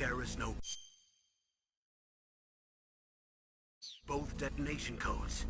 terrorists know both detonation codes.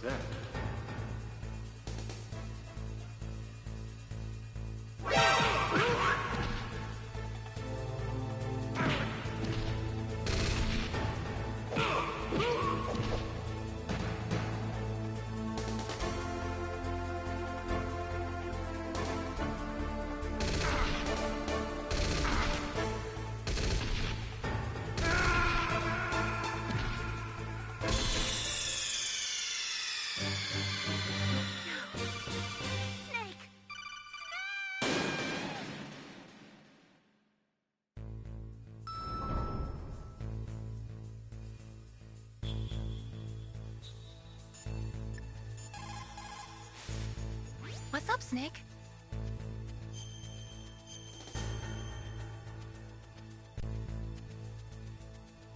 that? Snake! What's up, Snake?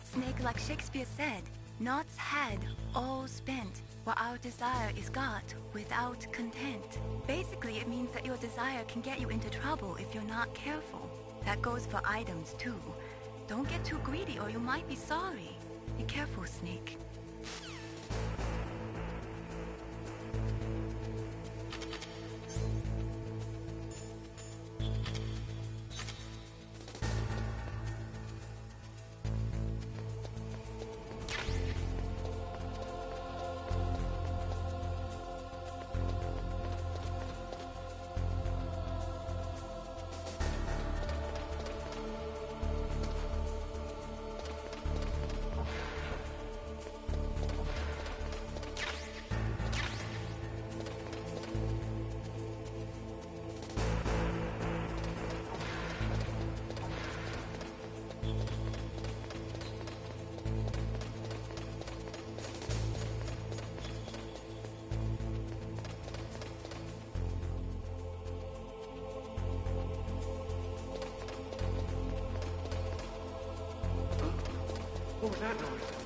Snake, like Shakespeare said, naught's had, all spent, while our desire is got without content. Basically, it means that your desire can get you into trouble if you're not careful. That goes for items, too. Don't get too greedy or you might be sorry. Be careful, Snake. What was that noise?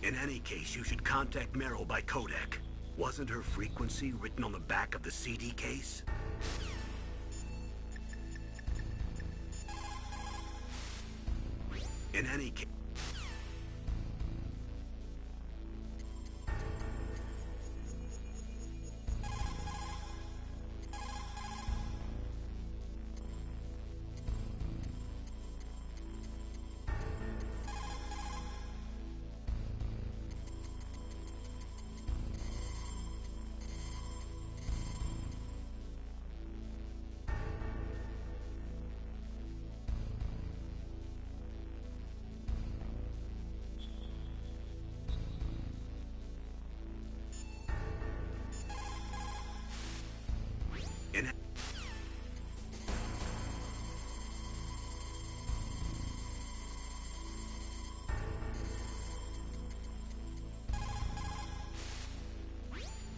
In any case, you should contact Meryl by codec. Wasn't her frequency written on the back of the CD case? In any case... In...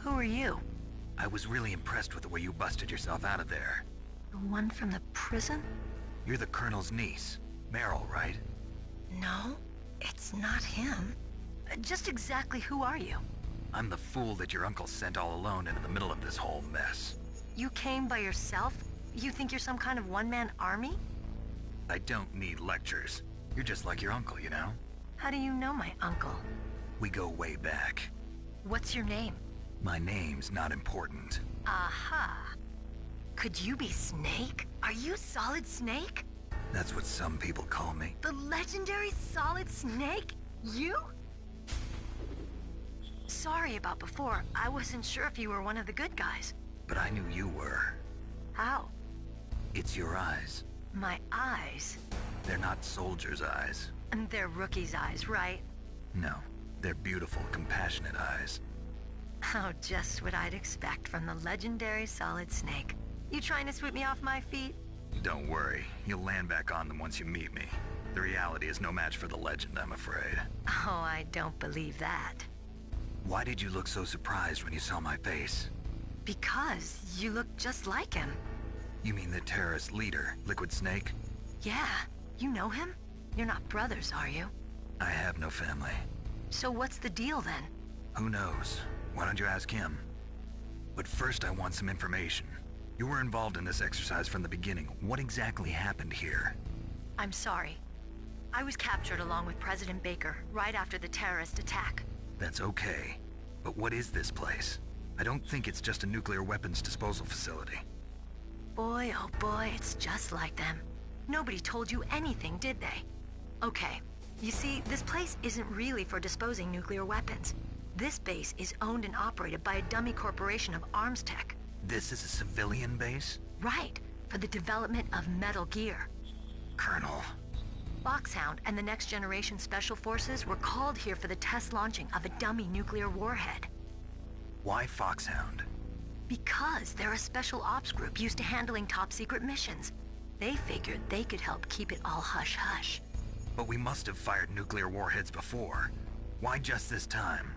Who are you? I was really impressed with the way you busted yourself out of there. The one from the prison? You're the Colonel's niece, Meryl, right? No, it's not him. Just exactly who are you? I'm the fool that your uncle sent all alone into the middle of this whole mess. You came by yourself? You think you're some kind of one-man army? I don't need lectures. You're just like your uncle, you know? How do you know my uncle? We go way back. What's your name? My name's not important. Aha. Could you be Snake? Are you Solid Snake? That's what some people call me. The legendary Solid Snake? You? Sorry about before. I wasn't sure if you were one of the good guys. But I knew you were. How? It's your eyes. My eyes? They're not soldiers' eyes. And they're rookies' eyes, right? No, they're beautiful, compassionate eyes. Oh, just what I'd expect from the legendary Solid Snake. You trying to sweep me off my feet? Don't worry, you'll land back on them once you meet me. The reality is no match for the legend, I'm afraid. Oh, I don't believe that. Why did you look so surprised when you saw my face? Because you look just like him. You mean the terrorist leader, Liquid Snake? Yeah, you know him? You're not brothers, are you? I have no family. So what's the deal then? Who knows? Why don't you ask him? But first I want some information. You were involved in this exercise from the beginning. What exactly happened here? I'm sorry. I was captured along with President Baker right after the terrorist attack. That's okay. But what is this place? I don't think it's just a nuclear weapons disposal facility. Boy, oh boy, it's just like them. Nobody told you anything, did they? Okay, you see, this place isn't really for disposing nuclear weapons. This base is owned and operated by a dummy corporation of arms tech. This is a civilian base? Right, for the development of Metal Gear. Colonel. Foxhound and the Next Generation Special Forces were called here for the test launching of a dummy nuclear warhead. Why Foxhound? Because they're a special ops group used to handling top-secret missions. They figured they could help keep it all hush-hush. But we must have fired nuclear warheads before. Why just this time?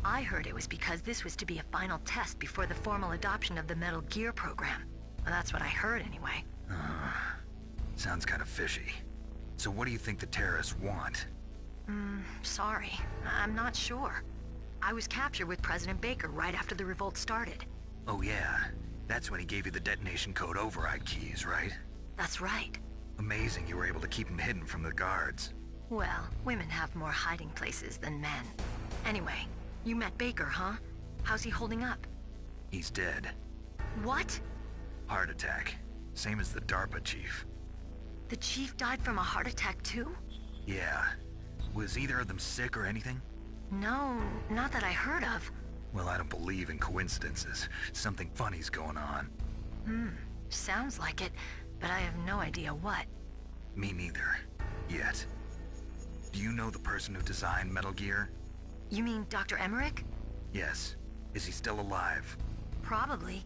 I heard it was because this was to be a final test before the formal adoption of the Metal Gear program. Well, that's what I heard anyway. Sounds kind of fishy. So what do you think the terrorists want? Sorry. I'm not sure. I was captured with President Baker right after the revolt started. Oh yeah, that's when he gave you the detonation code override keys, right? That's right. Amazing you were able to keep him hidden from the guards. Well, women have more hiding places than men. Anyway, you met Baker, huh? How's he holding up? He's dead. What? Heart attack. Same as the DARPA chief. The chief died from a heart attack too? Yeah. Was either of them sick or anything? No, not that I heard of. Well, I don't believe in coincidences. Something funny's going on. Sounds like it, but I have no idea what. Me neither. Yet. Do you know the person who designed Metal Gear? You mean Dr. Emmerich? Yes. Is he still alive? Probably.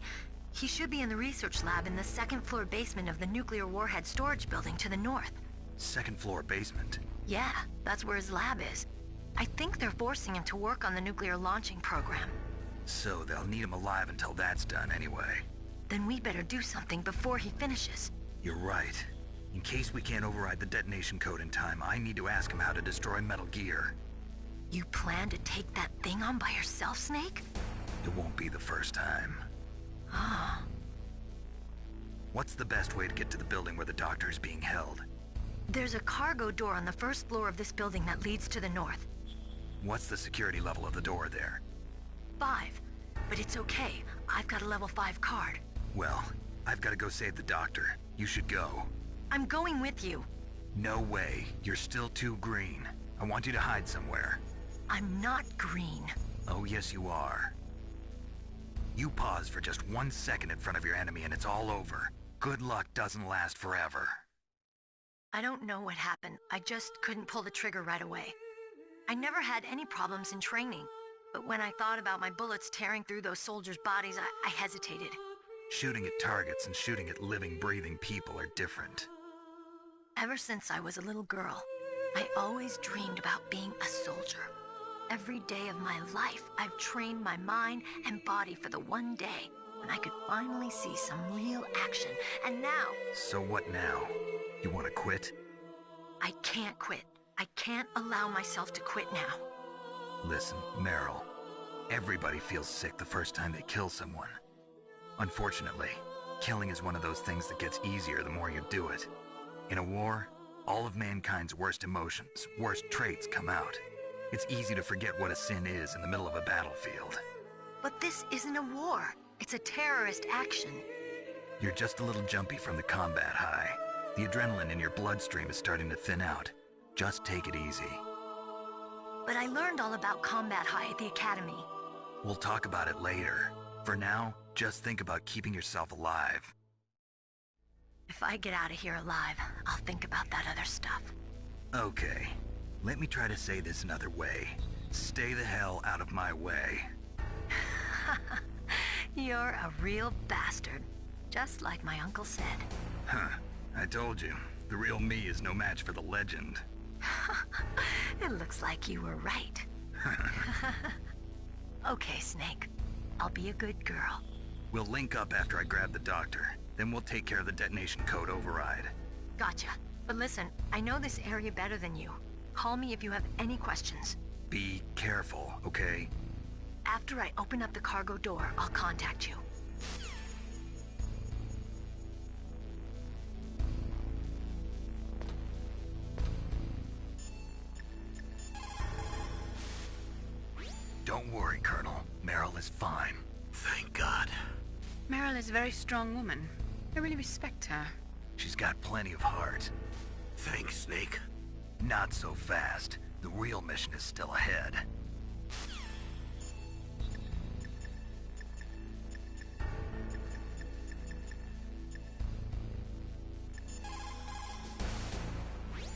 He should be in the research lab in the second-floor basement of the nuclear warhead storage building to the north. Second floor basement? Yeah, that's where his lab is. I think they're forcing him to work on the nuclear launching program. So they'll need him alive until that's done anyway. Then we better do something before he finishes. You're right. In case we can't override the detonation code in time, I need to ask him how to destroy Metal Gear. You plan to take that thing on by yourself, Snake? It won't be the first time. Ah. What's the best way to get to the building where the doctor is being held? There's a cargo door on the first floor of this building that leads to the north. What's the security level of the door there? 5. But it's okay. I've got a level 5 card. Well, I've got to go save the doctor. You should go. I'm going with you. No way. You're still too green. I want you to hide somewhere. I'm not green. Oh, yes you are. You pause for just 1 second in front of your enemy and it's all over. Good luck doesn't last forever. I don't know what happened. I just couldn't pull the trigger right away. I never had any problems in training. But when I thought about my bullets tearing through those soldiers' bodies, I hesitated. Shooting at targets and shooting at living, breathing people are different. Ever since I was a little girl, I always dreamed about being a soldier. Every day of my life, I've trained my mind and body for the one day when I could finally see some real action. And now... So what now? You want to quit? I can't quit. I can't allow myself to quit now. Listen, Meryl. Everybody feels sick the first time they kill someone. Unfortunately, killing is one of those things that gets easier the more you do it. In a war, all of mankind's worst emotions, worst traits come out. It's easy to forget what a sin is in the middle of a battlefield. But this isn't a war. It's a terrorist action. You're just a little jumpy from the combat high. The adrenaline in your bloodstream is starting to thin out. Just take it easy. But I learned all about combat high at the academy. We'll talk about it later. For now, just think about keeping yourself alive. If I get out of here alive, I'll think about that other stuff. Okay. Let me try to say this another way. Stay the hell out of my way. You're a real bastard. Just like my uncle said. Huh. I told you. The real me is no match for the legend. It looks like you were right. Okay, Snake. I'll be a good girl. We'll link up after I grab the doctor. Then we'll take care of the detonation code override. Gotcha. But listen, I know this area better than you. Call me if you have any questions. Be careful, okay? After I open up the cargo door, I'll contact you. Don't worry, Colonel. Meryl is fine. Thank God. Meryl is a very strong woman. I really respect her. She's got plenty of heart. Thanks, Snake. Not so fast. The real mission is still ahead.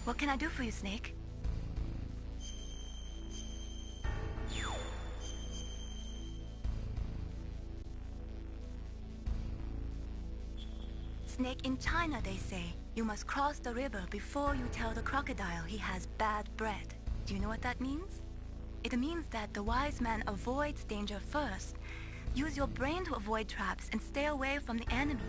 What can I do for you, Snake? Snake, in China they say, you must cross the river before you tell the crocodile he has bad bread. Do you know what that means? It means that the wise man avoids danger first. Use your brain to avoid traps and stay away from the enemy.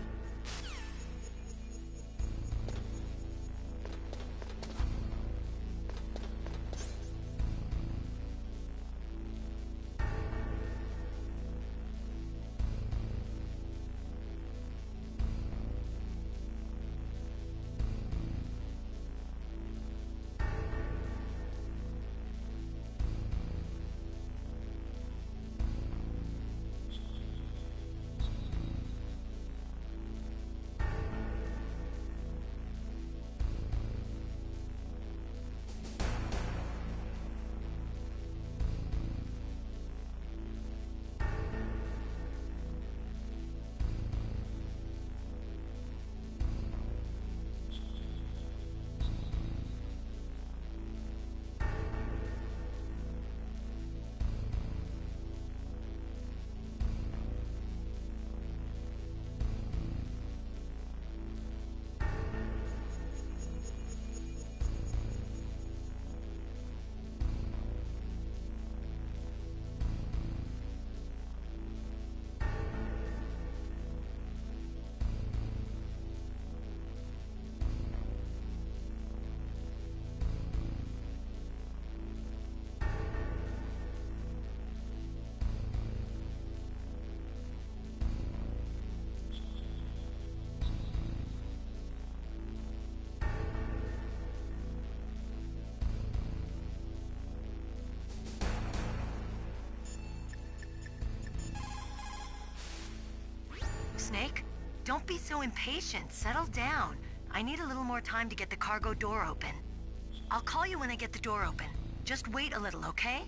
Don't be so impatient. Settle down. I need a little more time to get the cargo door open. I'll call you when I get the door open. Just wait a little, okay?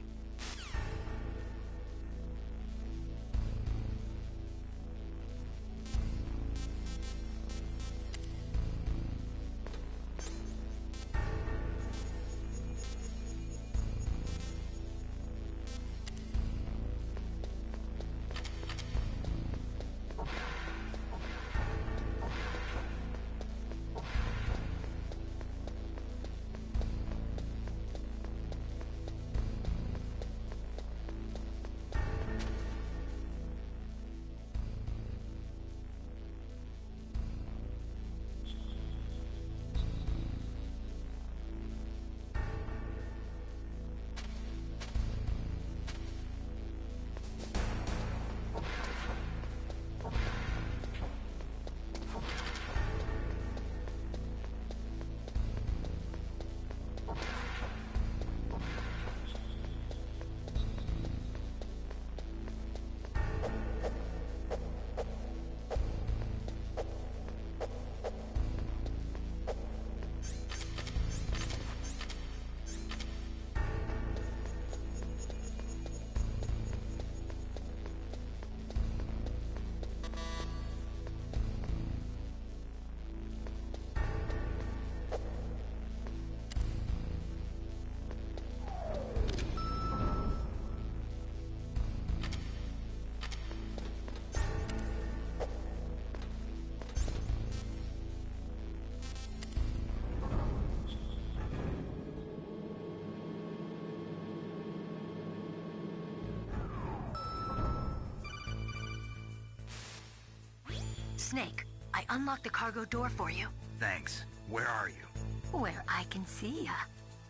Snake, I unlocked the cargo door for you. Thanks. Where are you? Where I can see ya.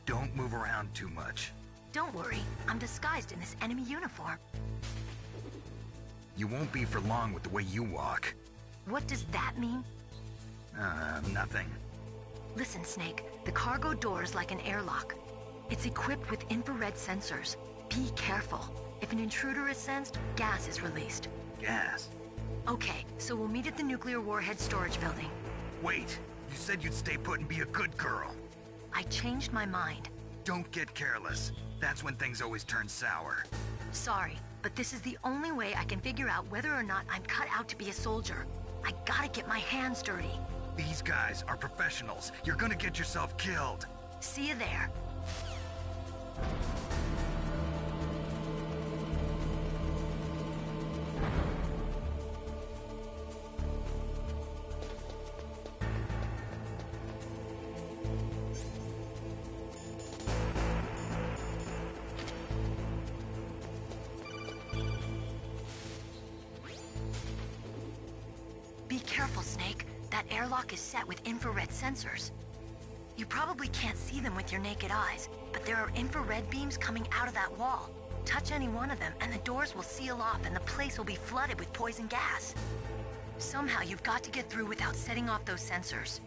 Don't move around too much. Don't worry, I'm disguised in this enemy uniform. You won't be for long with the way you walk. What does that mean? Nothing. Listen, Snake, the cargo door is like an airlock. It's equipped with infrared sensors. Be careful. If an intruder is sensed, gas is released. Gas? Okay, so we'll meet at the nuclear warhead storage building. Wait, you said you'd stay put and be a good girl. I changed my mind. Don't get careless. That's when things always turn sour. Sorry, but this is the only way I can figure out whether or not I'm cut out to be a soldier. I gotta get my hands dirty. These guys are professionals. You're gonna get yourself killed. See you there. Be careful, Snake. That airlock is set with infrared sensors. You probably can't see them with your naked eyes, but there are infrared beams coming out of that wall. Touch any one of them and the doors will seal off and the place will be flooded with poison gas. Somehow you've got to get through without setting off those sensors.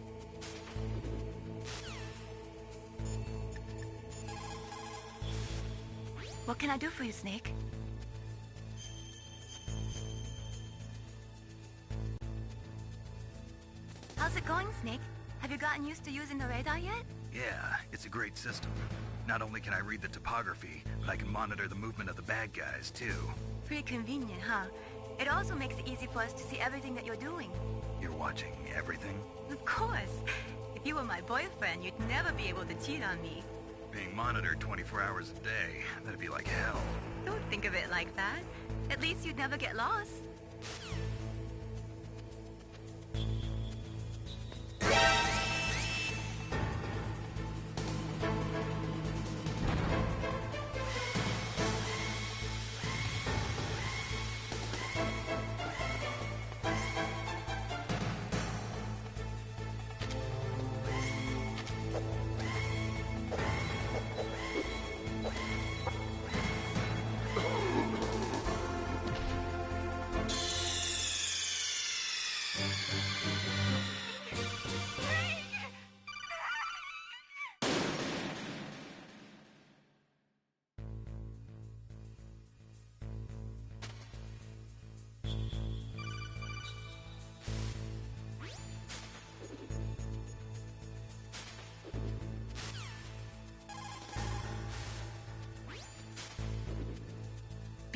What can I do for you, Snake? How's it going, Snake? Have you gotten used to using the radar yet? Yeah, it's a great system. Not only can I read the topography, but I can monitor the movement of the bad guys, too. Pretty convenient, huh? It also makes it easy for us to see everything that you're doing. You're watching everything? Of course. If you were my boyfriend, you'd never be able to cheat on me. Being monitored 24 hours a day, that'd be like hell. Don't think of it like that. At least you'd never get lost.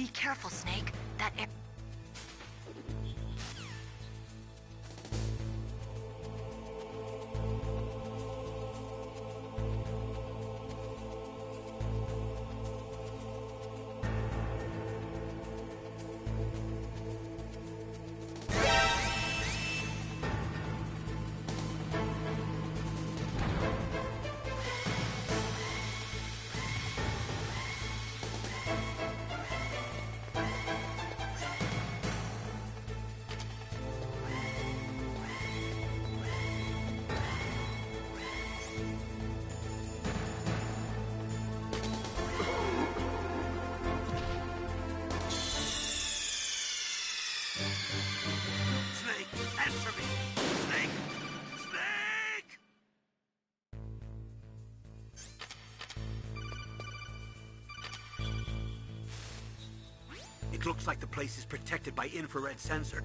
Be careful, Snake. That air... Snake, answer me! Snake! Snake! It looks like the place is protected by infrared sensor.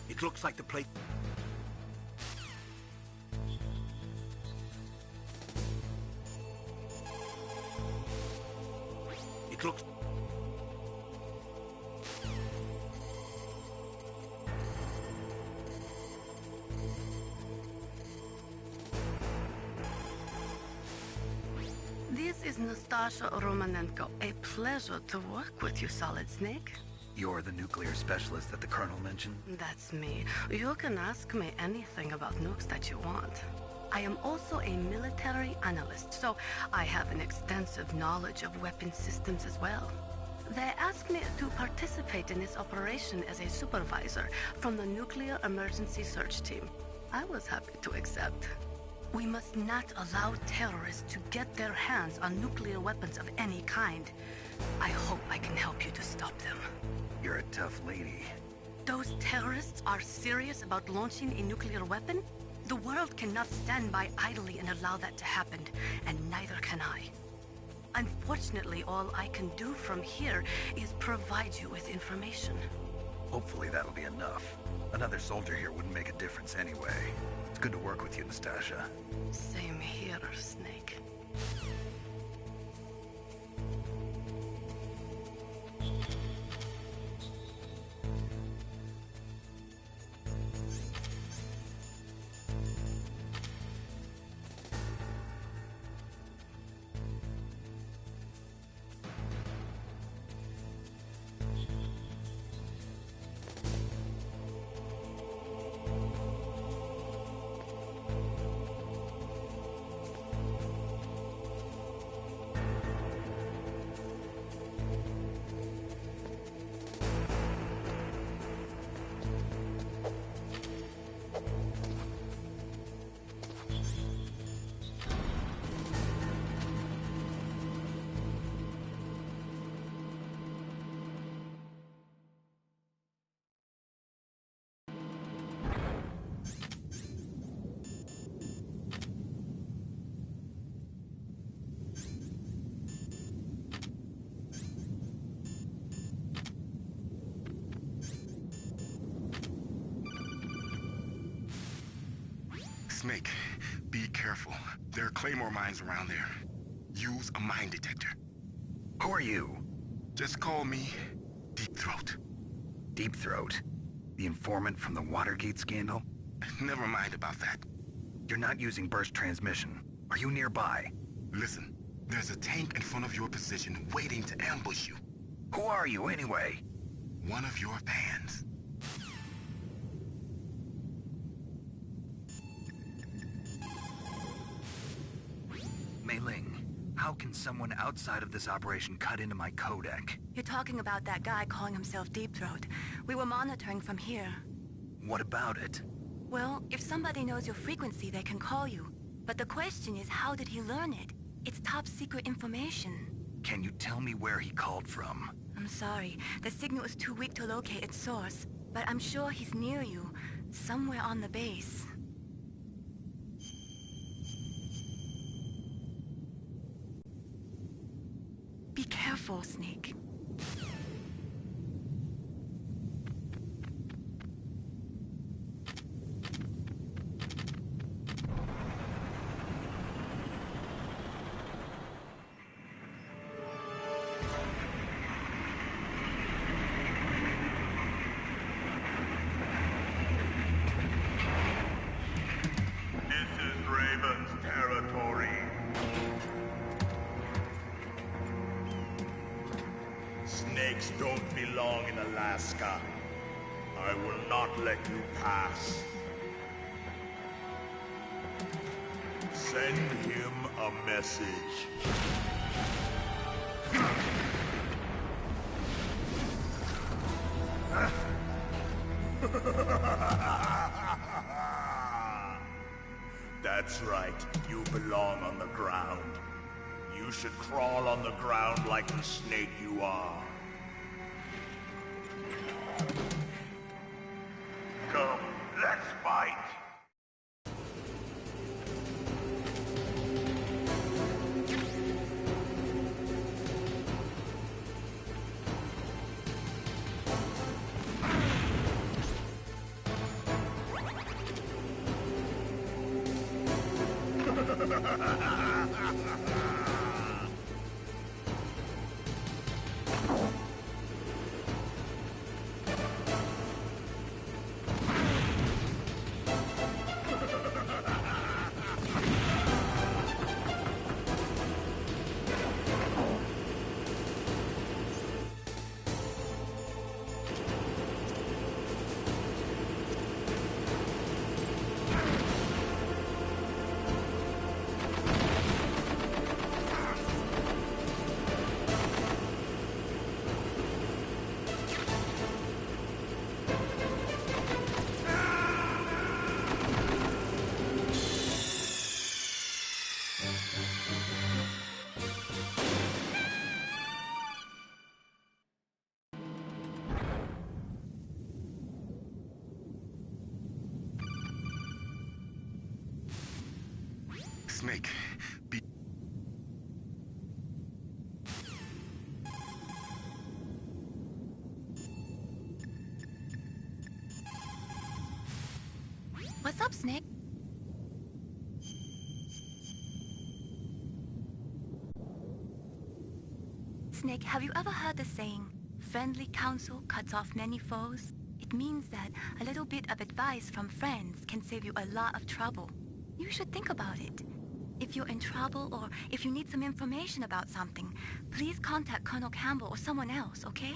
It looks like the place... It looks... This is Nastasha Romanenko. A pleasure to work with you, Solid Snake. You're the nuclear specialist that the Colonel mentioned? That's me. You can ask me anything about nukes that you want. I am also a military analyst, so I have an extensive knowledge of weapon systems as well. They asked me to participate in this operation as a supervisor from the Nuclear Emergency Search Team. I was happy to accept. We must not allow terrorists to get their hands on nuclear weapons of any kind. I hope I can help you to stop them. You're a tough lady. Those terrorists are serious about launching a nuclear weapon? The world cannot stand by idly and allow that to happen, and neither can I. Unfortunately, all I can do from here is provide you with information. Hopefully that'll be enough. Another soldier here wouldn't make a difference anyway. It's good to work with you, Nastasha. Same here, Snake. Snake, be careful. There are Claymore mines around there. Use a mine detector. Who are you? Just call me Deep Throat. Deep Throat? The informant from the Watergate scandal? Never mind about that. You're not using burst transmission. Are you nearby? Listen, there's a tank in front of your position waiting to ambush you. Who are you anyway? One of your fans. Mei Ling, how can someone outside of this operation cut into my codec? You're talking about that guy calling himself Deep Throat. We were monitoring from here. What about it? Well, if somebody knows your frequency, they can call you. But the question is, how did he learn it? It's top secret information. Can you tell me where he called from? I'm sorry. The signal is too weak to locate its source. But I'm sure he's near you. Somewhere on the base. Be careful, Snake. belong in Alaska. I will not let you pass. Send him a message. That's right. You belong on the ground. You should crawl on the ground like the snake you are. Come, let's fight! Snake, be... What's up, Snake? Snake, have you ever heard the saying, friendly counsel cuts off many foes? It means that a little bit of advice from friends can save you a lot of trouble. You should think about it. If you're in trouble or if you need some information about something, please contact Colonel Campbell or someone else, okay?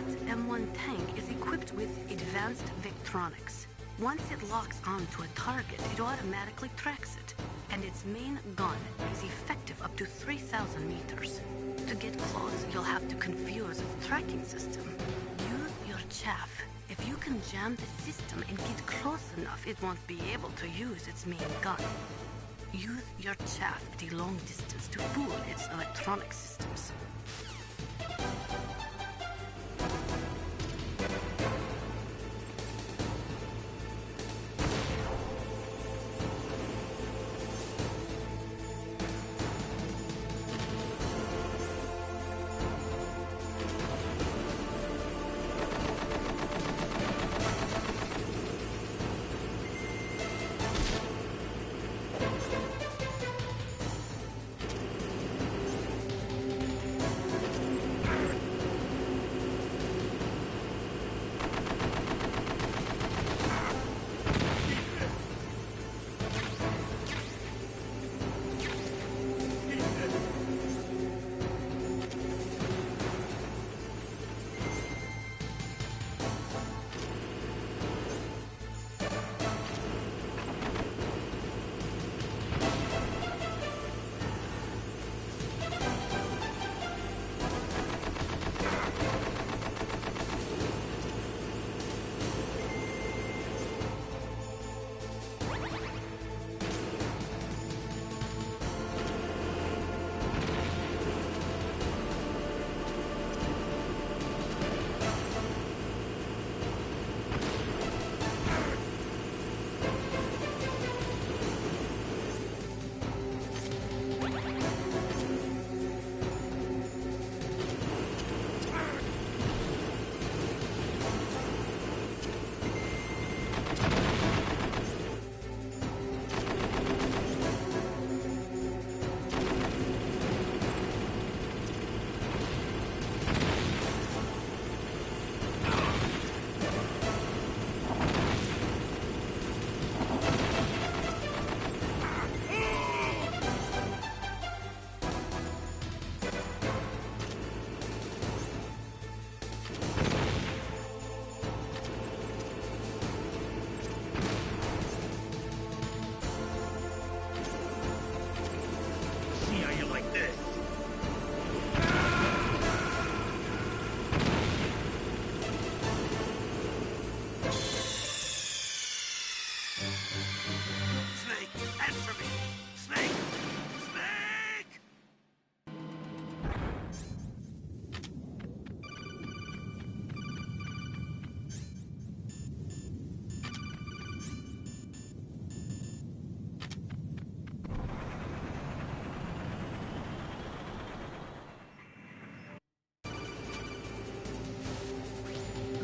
That M1 tank is equipped with advanced Victronics. Once it locks onto a target, it automatically tracks it, and its main gun is effective up to 3,000 meters. To get close, you'll have to confuse the tracking system. Use your chaff. If you can jam the system and get close enough, it won't be able to use its main gun. Use your chaff at a long distance to fool its electronic systems.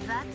That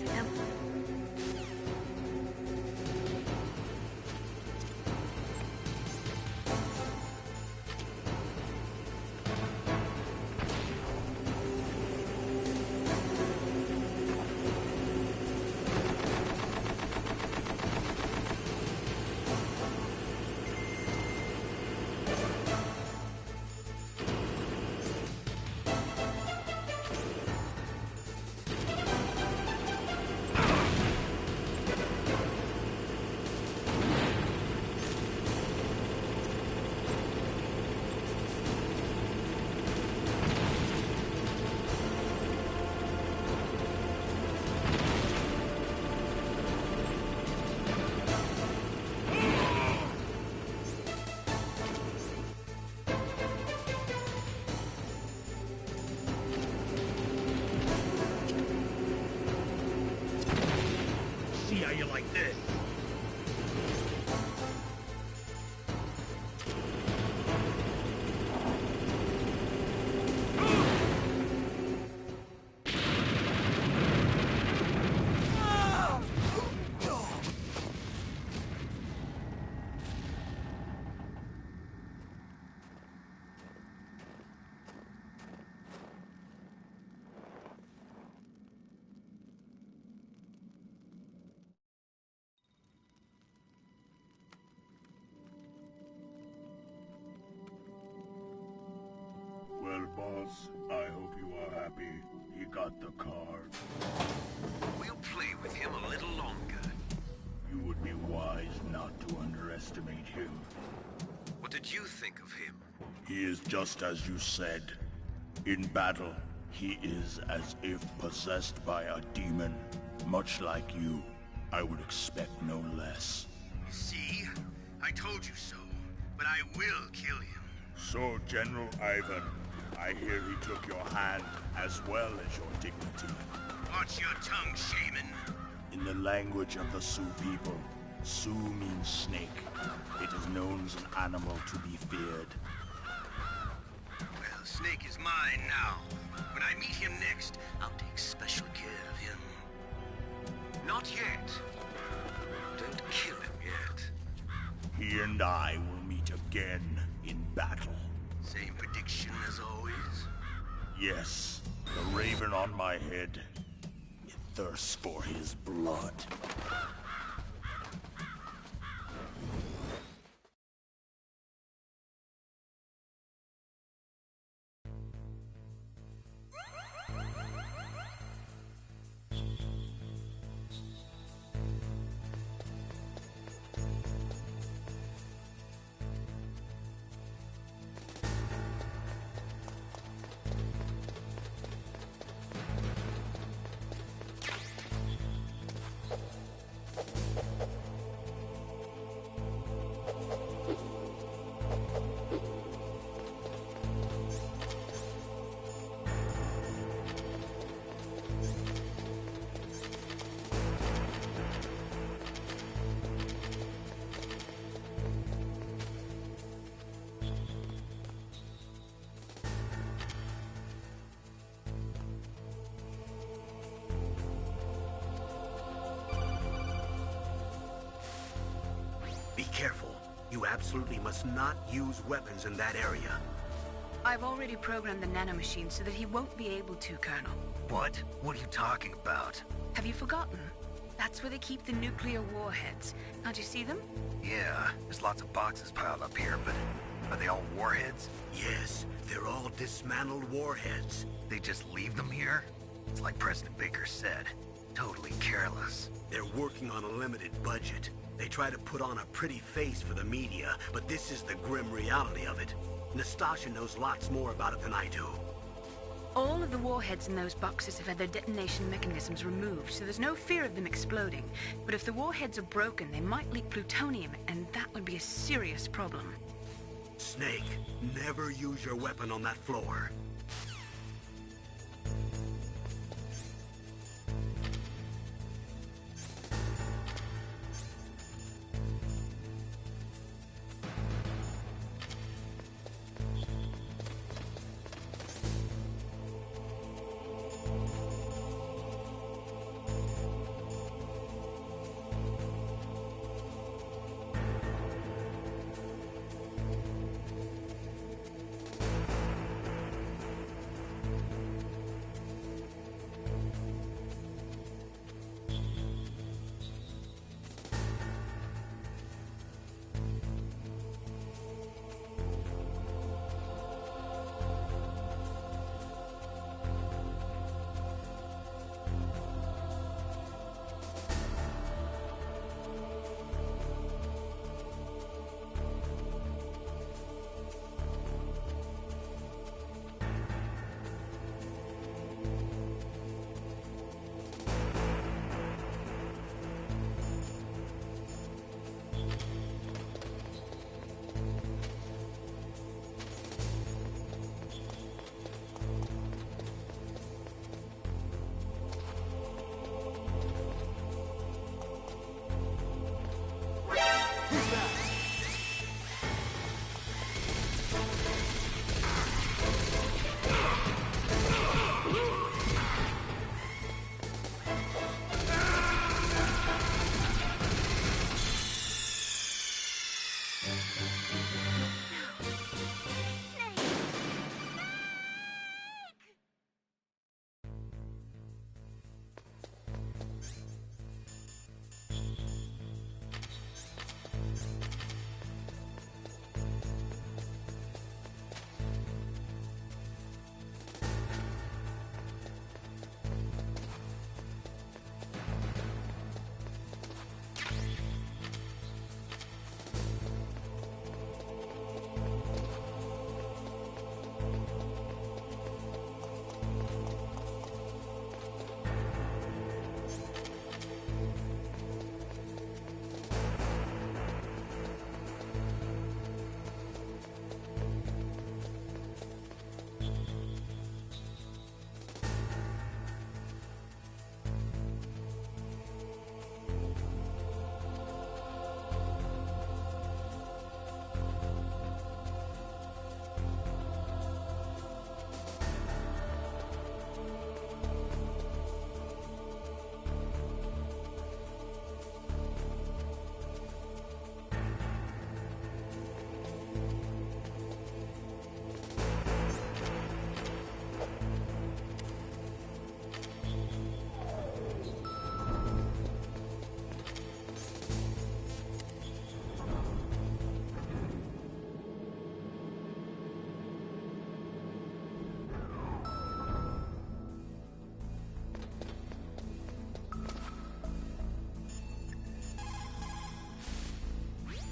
Well, boss, I hope you are happy. He got the card. We'll play with him a little longer. You would be wise not to underestimate him. What did you think of him? He is just as you said. In battle, he is as if possessed by a demon. Much like you, I would expect no less. See? I told you so. But I will kill him. So, General Ivan, I hear he took your hand as well as your dignity. Watch your tongue, shaman. In the language of the Sioux people, Sioux means snake. It is known as an animal to be feared. Well, Snake is mine now. When I meet him next, I'll take special care of him. Not yet. Don't kill him yet. He and I will meet again in battle. Same prediction as always? Yes, the raven on my head. It thirsts for his blood. Be careful. You absolutely must not use weapons in that area. I've already programmed the nanomachine so that he won't be able to, Colonel. What? What are you talking about? Have you forgotten? That's where they keep the nuclear warheads. Can't you see them? Yeah, there's lots of boxes piled up here, but are they all warheads? Yes, they're all dismantled warheads. They just leave them here? It's like President Baker said. Totally careless. They're working on a limited budget. They try to put on a pretty face for the media, but this is the grim reality of it. Nastasha knows lots more about it than I do. All of the warheads in those boxes have had their detonation mechanisms removed, so there's no fear of them exploding. But if the warheads are broken, they might leak plutonium, and that would be a serious problem. Snake, never use your weapon on that floor.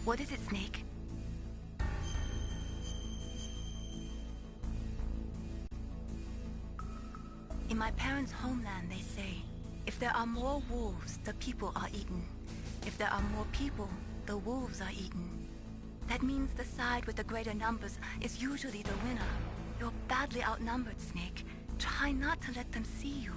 What is it, Snake? In my parents' homeland, they say, if there are more wolves, the people are eaten. If there are more people, the wolves are eaten. That means the side with the greater numbers is usually the winner. You're badly outnumbered, Snake. Try not to let them see you.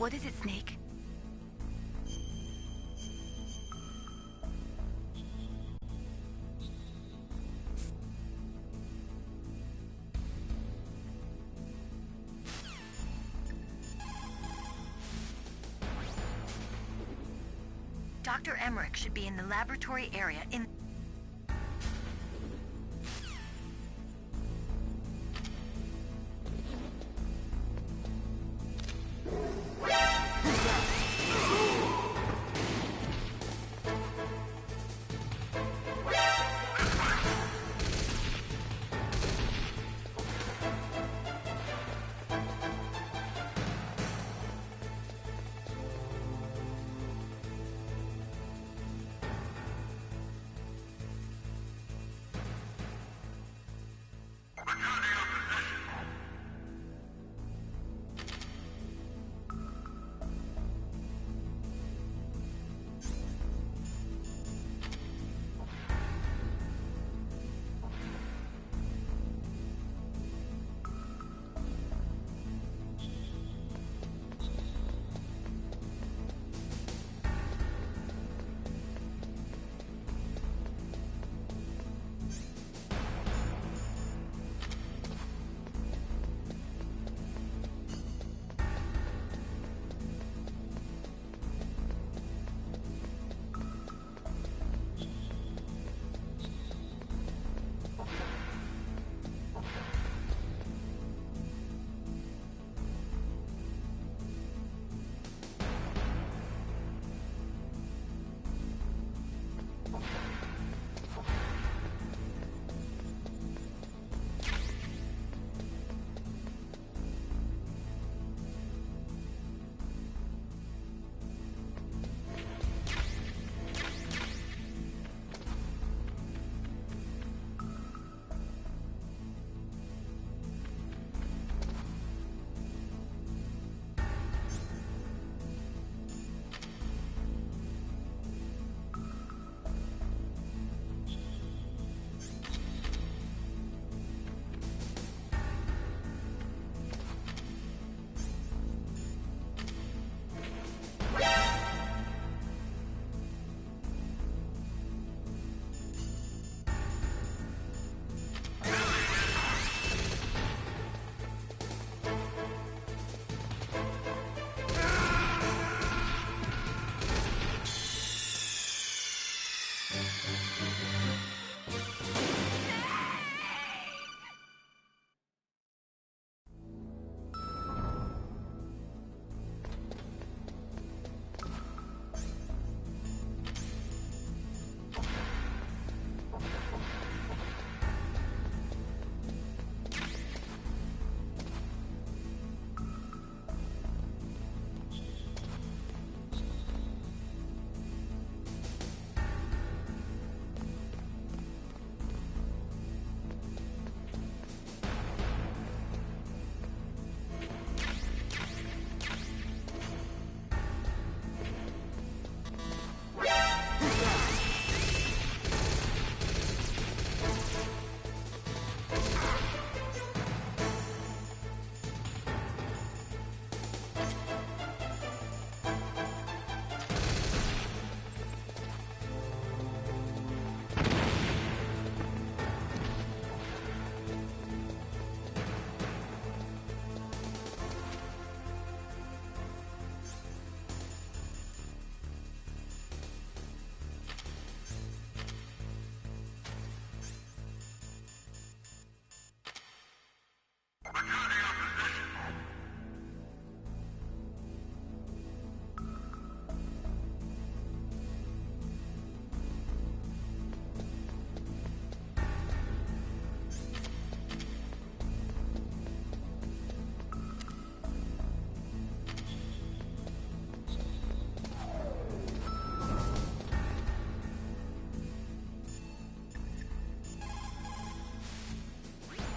What is it, Snake? Dr. Emmerich should be in the laboratory area in...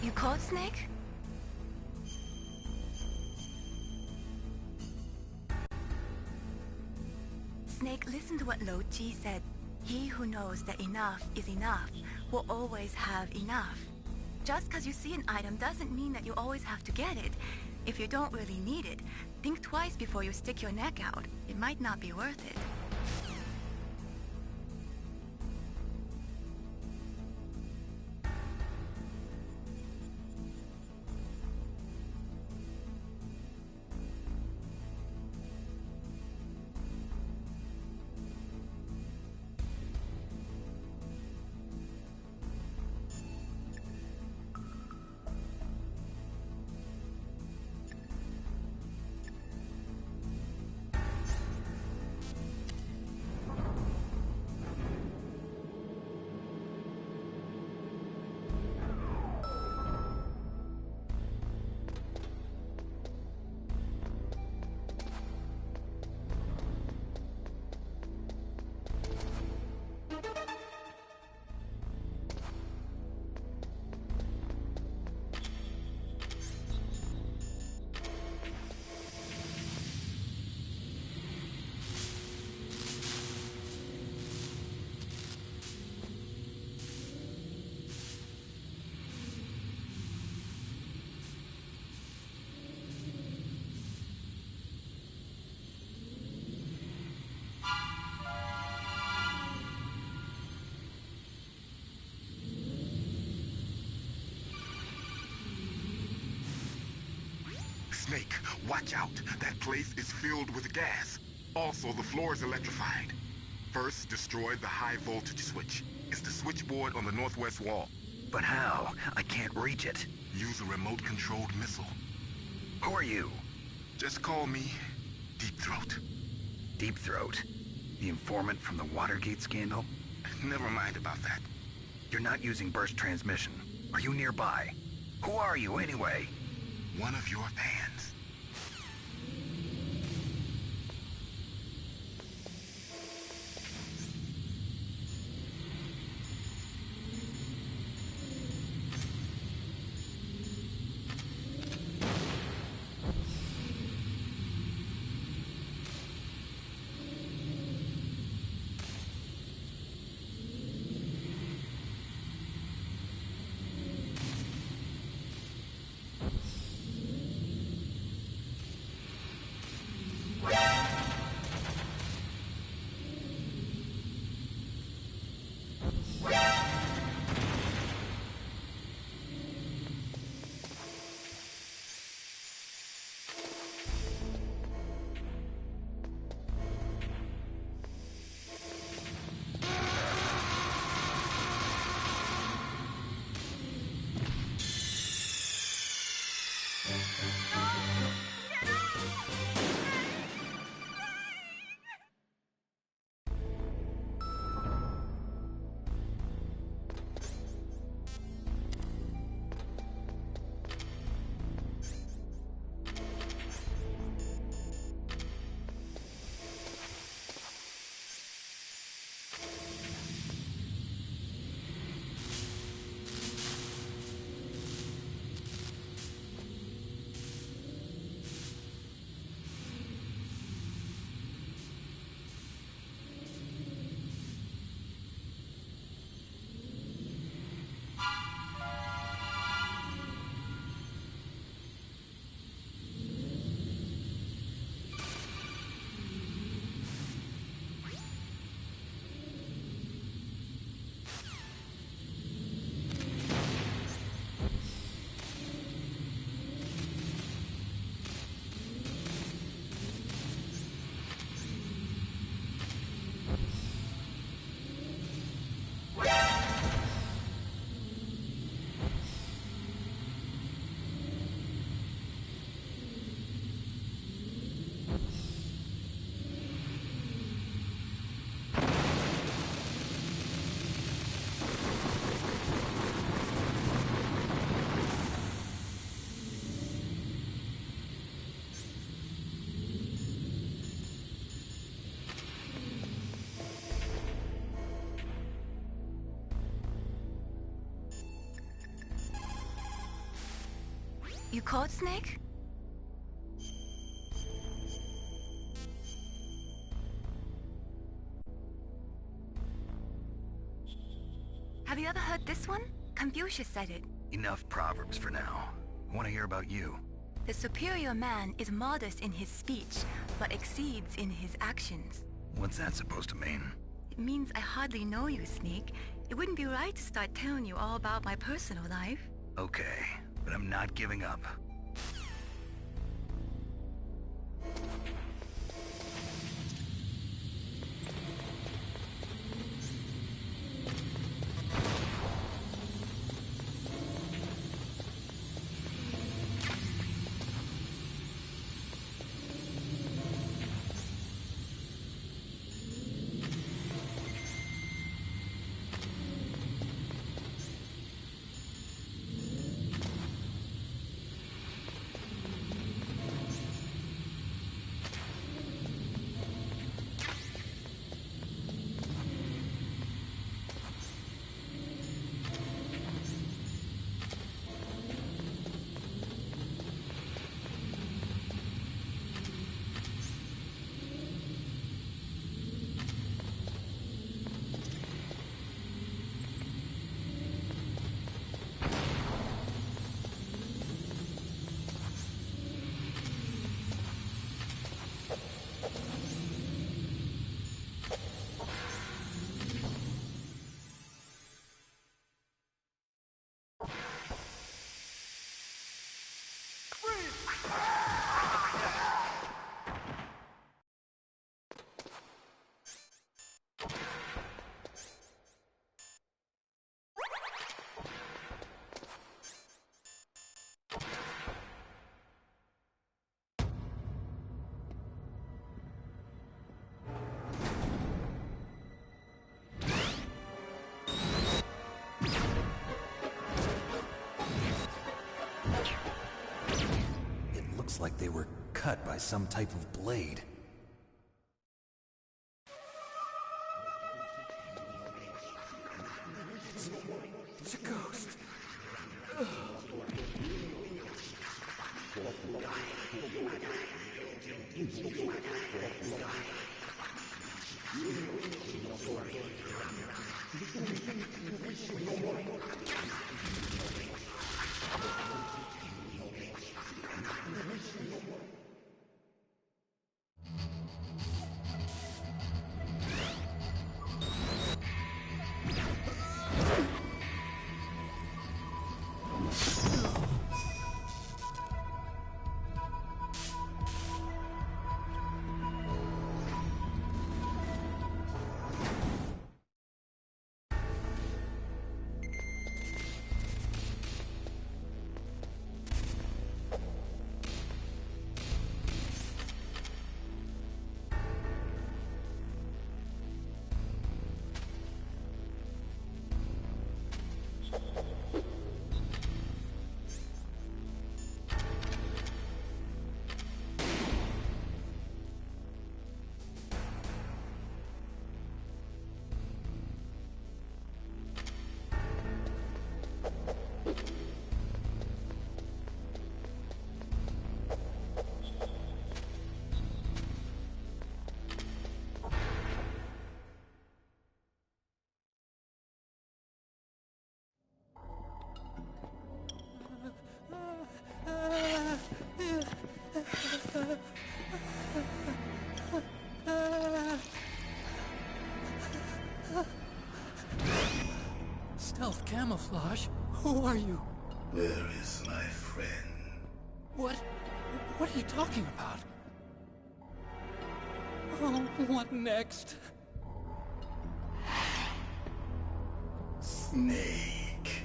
You called Snake? Snake, listen to what Lo Ji said. He who knows that enough is enough will always have enough. Just because you see an item doesn't mean that you always have to get it. If you don't really need it, think twice before you stick your neck out. It might not be worth it. Snake, watch out. That place is filled with gas. Also, the floor is electrified. First, destroy the high voltage switch. It's the switchboard on the northwest wall. But how? I can't reach it. Use a remote-controlled missile. Who are you? Just call me Deep Throat. Deep Throat? The informant from the Watergate scandal? Never mind about that. You're not using burst transmission. Are you nearby? Who are you, anyway? One of your fans. You called Snake? Have you ever heard this one? Confucius said it. Enough proverbs for now. I want to hear about you. The superior man is modest in his speech, but exceeds in his actions. What's that supposed to mean? It means I hardly know you, Snake. It wouldn't be right to start telling you all about my personal life. Okay, but I'm not giving up. Like they were cut by some type of blade. It's a ghost. Stealth camouflage? Who are you? Where is my friend? What are you talking about? Oh, what next? Snake.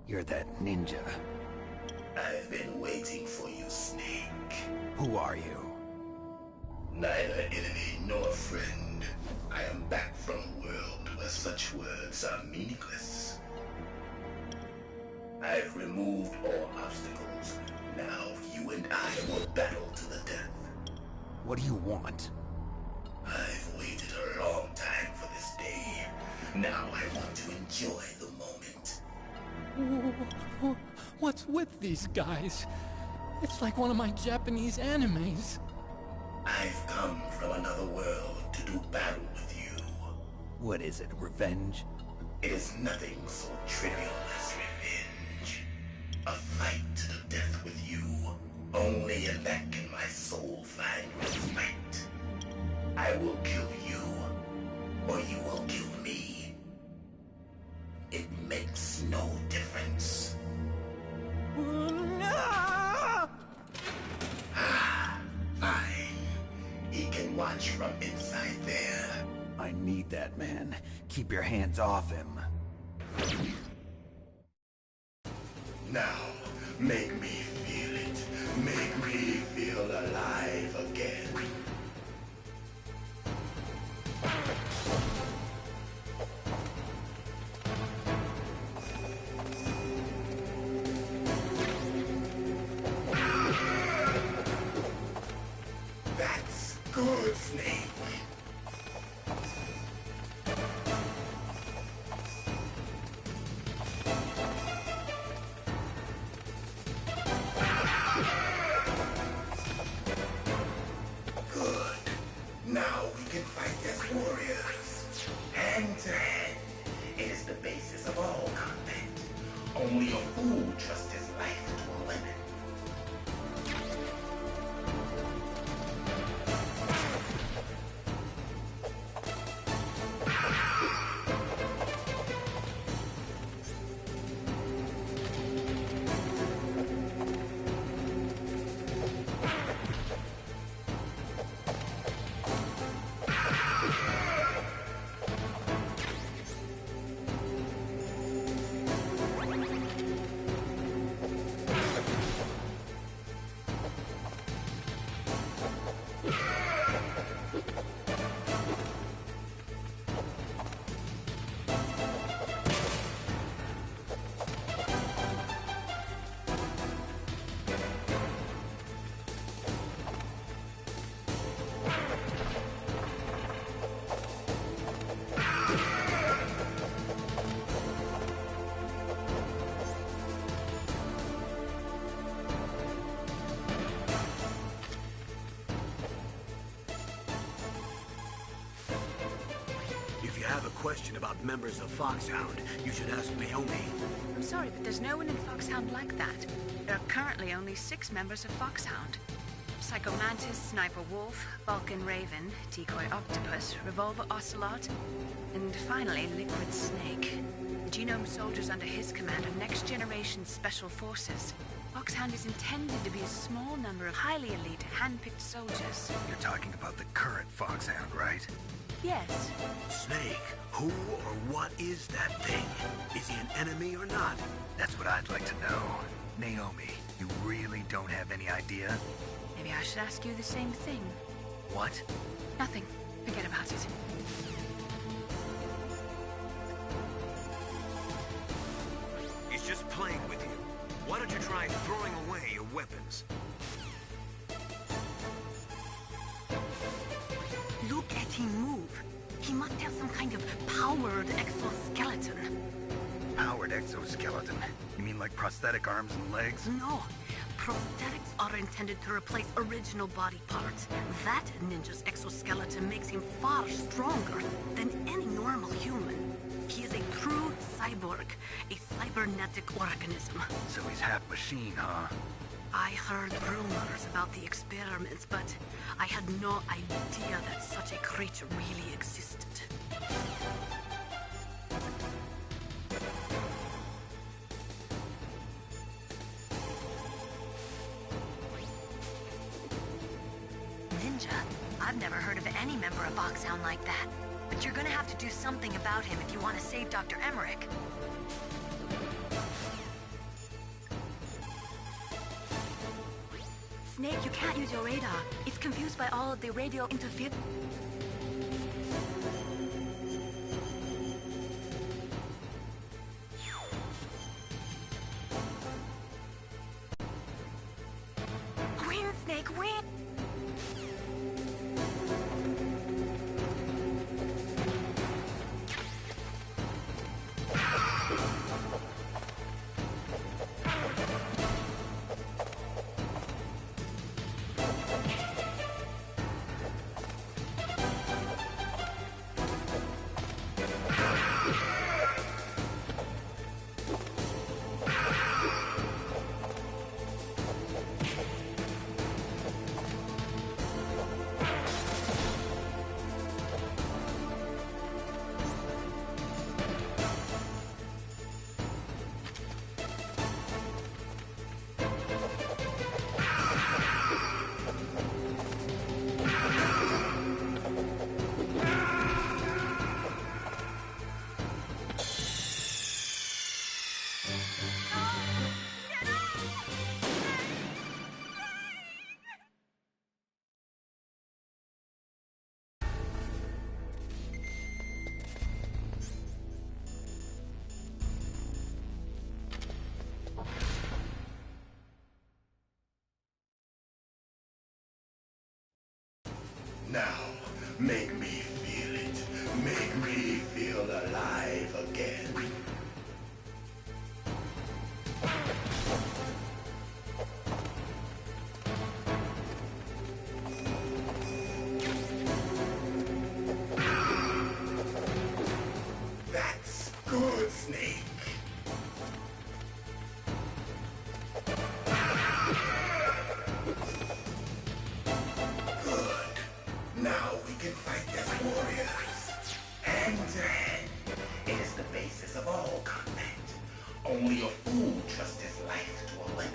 You're that ninja. I've been waiting for you, Snake. Who are you? Neither enemy nor friend. I am back from a world where such words are meaningless. I've removed all obstacles. Now you and I will battle to the death. What do you want? I've waited a long time for this day. Now I want to enjoy the moment. What's with these guys? It's like one of my Japanese animes. I've come from another world to do battle with you. What is it, revenge? It is nothing so trivial as revenge. A fight to the death with you. Only in that can my soul find respite. I will kill you, or you will kill me. It makes no difference. Fine. He can watch from inside there. I need that man. Keep your hands off him. Now, make me feel it. Make me feel alive again. That's good, Snake. Good. Now we can fight as warriors. Hand to hand. It is the basis of all combat. Only a fool trusts his life to a weapon. If you have a question about members of Foxhound, you should ask Naomi. I'm sorry, but there's no one in Foxhound like that. There are currently only 6 members of Foxhound. Psycho Mantis, Sniper Wolf, Vulcan Raven, Decoy Octopus, Revolver Ocelot, and finally Liquid Snake. The Genome soldiers under his command are next-generation special forces. Foxhound is intended to be a small number of highly elite, hand-picked soldiers. You're talking about the current Foxhound, right? Yes. Snake, who or what is that thing? Is he an enemy or not? That's what I'd like to know. Naomi, you really don't have any idea? Maybe I should ask you the same thing. What? Nothing. Forget about it. He's just playing with you. Why don't you try throwing away your weapons? Look at him move. He must have some kind of powered exoskeleton. Powered exoskeleton? You mean like prosthetic arms and legs? No. Prosthetics are intended to replace original body parts. That ninja's exoskeleton makes him far stronger than any normal human. He is a true cyborg, a cybernetic organism. So he's half machine, huh? I heard rumors about the experiments, but I had no idea that such a creature really existed. Ninja? I've never heard of any member of Foxhound like that. But you're gonna have to do something about him if you want to save Dr. Emmerich. Snake, you can't use your radar. It's confused by all of the radio interference. Win, Snake, win! Make me feel it. Make me feel alive again. That's good, Snake. Good. Now we can fight as warriors. Hand to hand. It is the basis of all combat. Only a fool trusts his life to a weapon.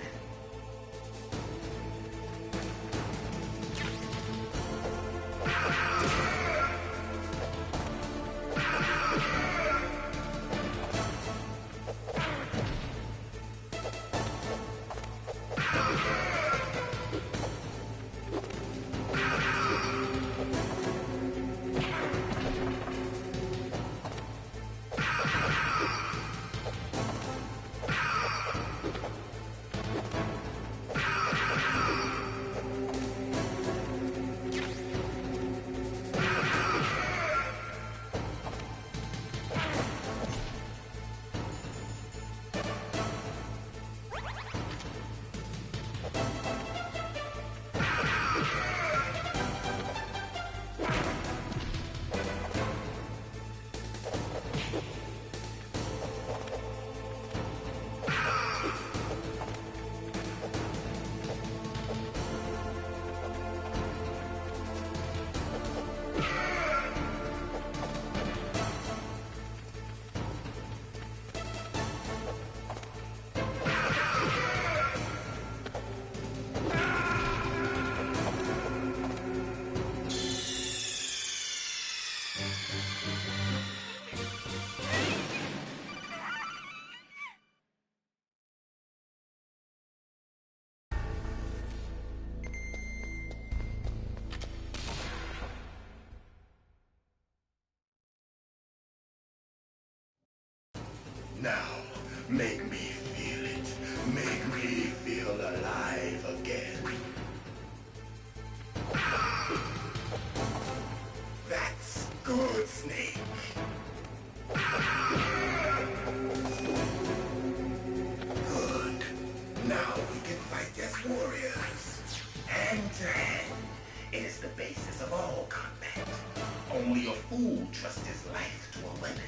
Now, make me feel it. Make me feel alive again. That's good, Snake. Good. Now we can fight as warriors. Hand to hand. It is the basis of all combat. Only a fool trusts his life to a weapon.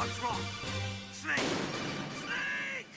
What's wrong? Snake! Snake!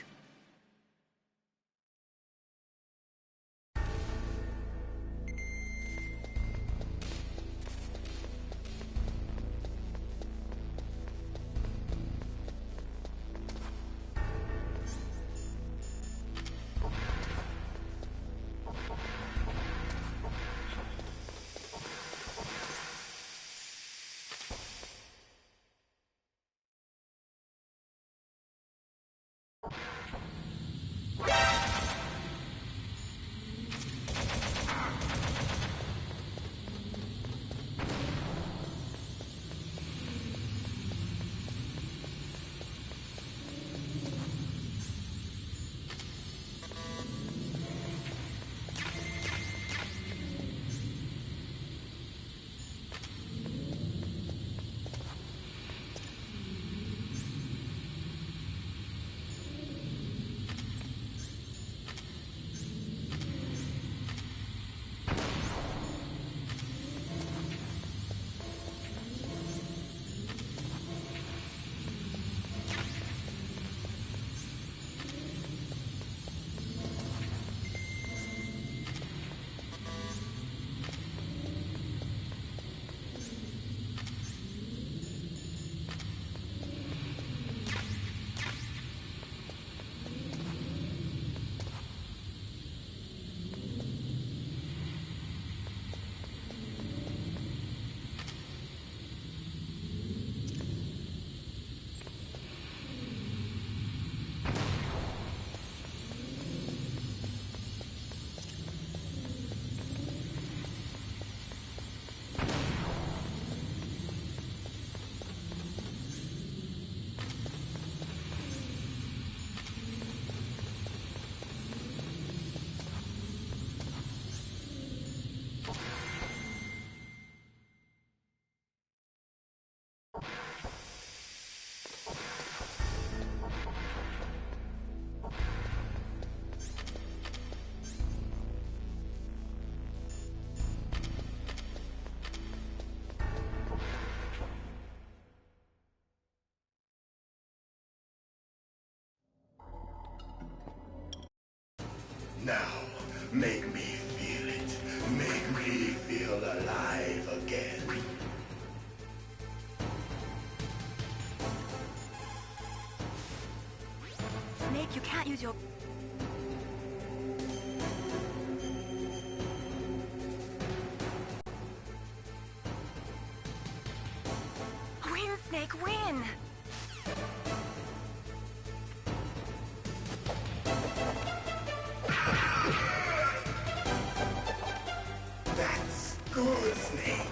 Now, make me feel it. Make me feel alive again. Snake, you can't use your... Win, Snake, win! That's good, Snake.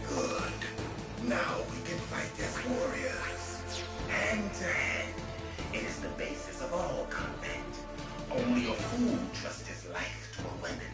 Good. Now we can fight as warriors. Hand to hand. It is the basis of all combat. Only a fool trusts his life to a weapon.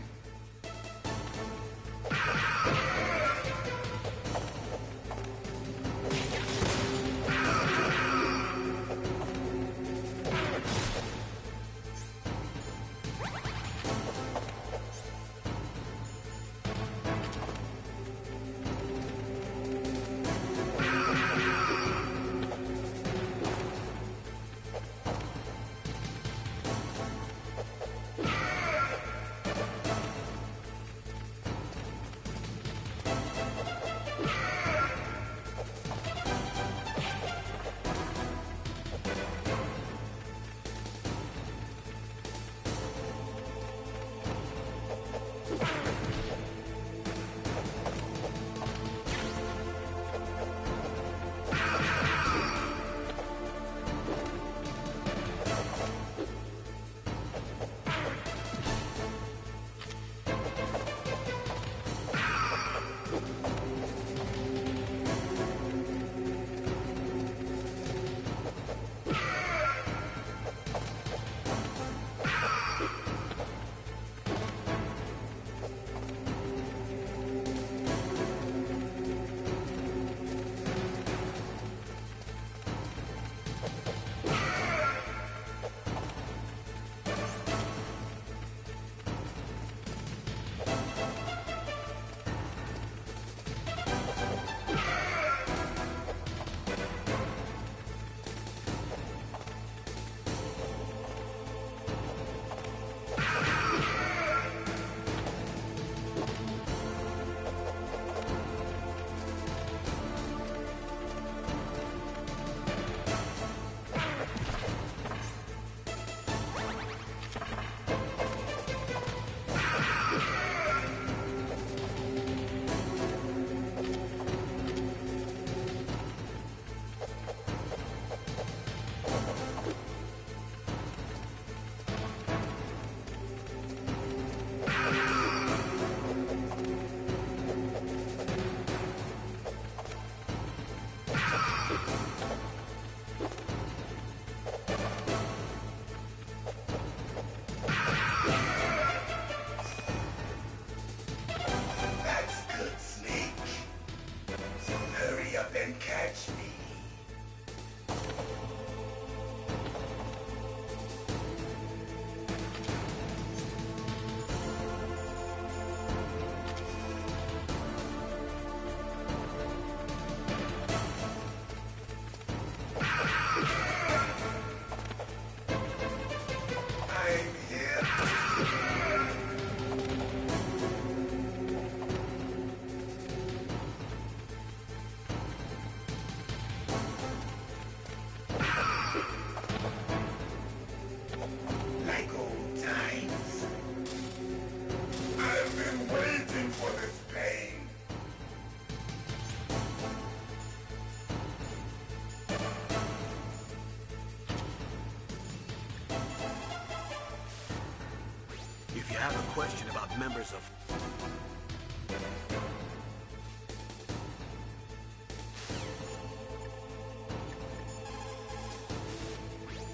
If you have a question about members of...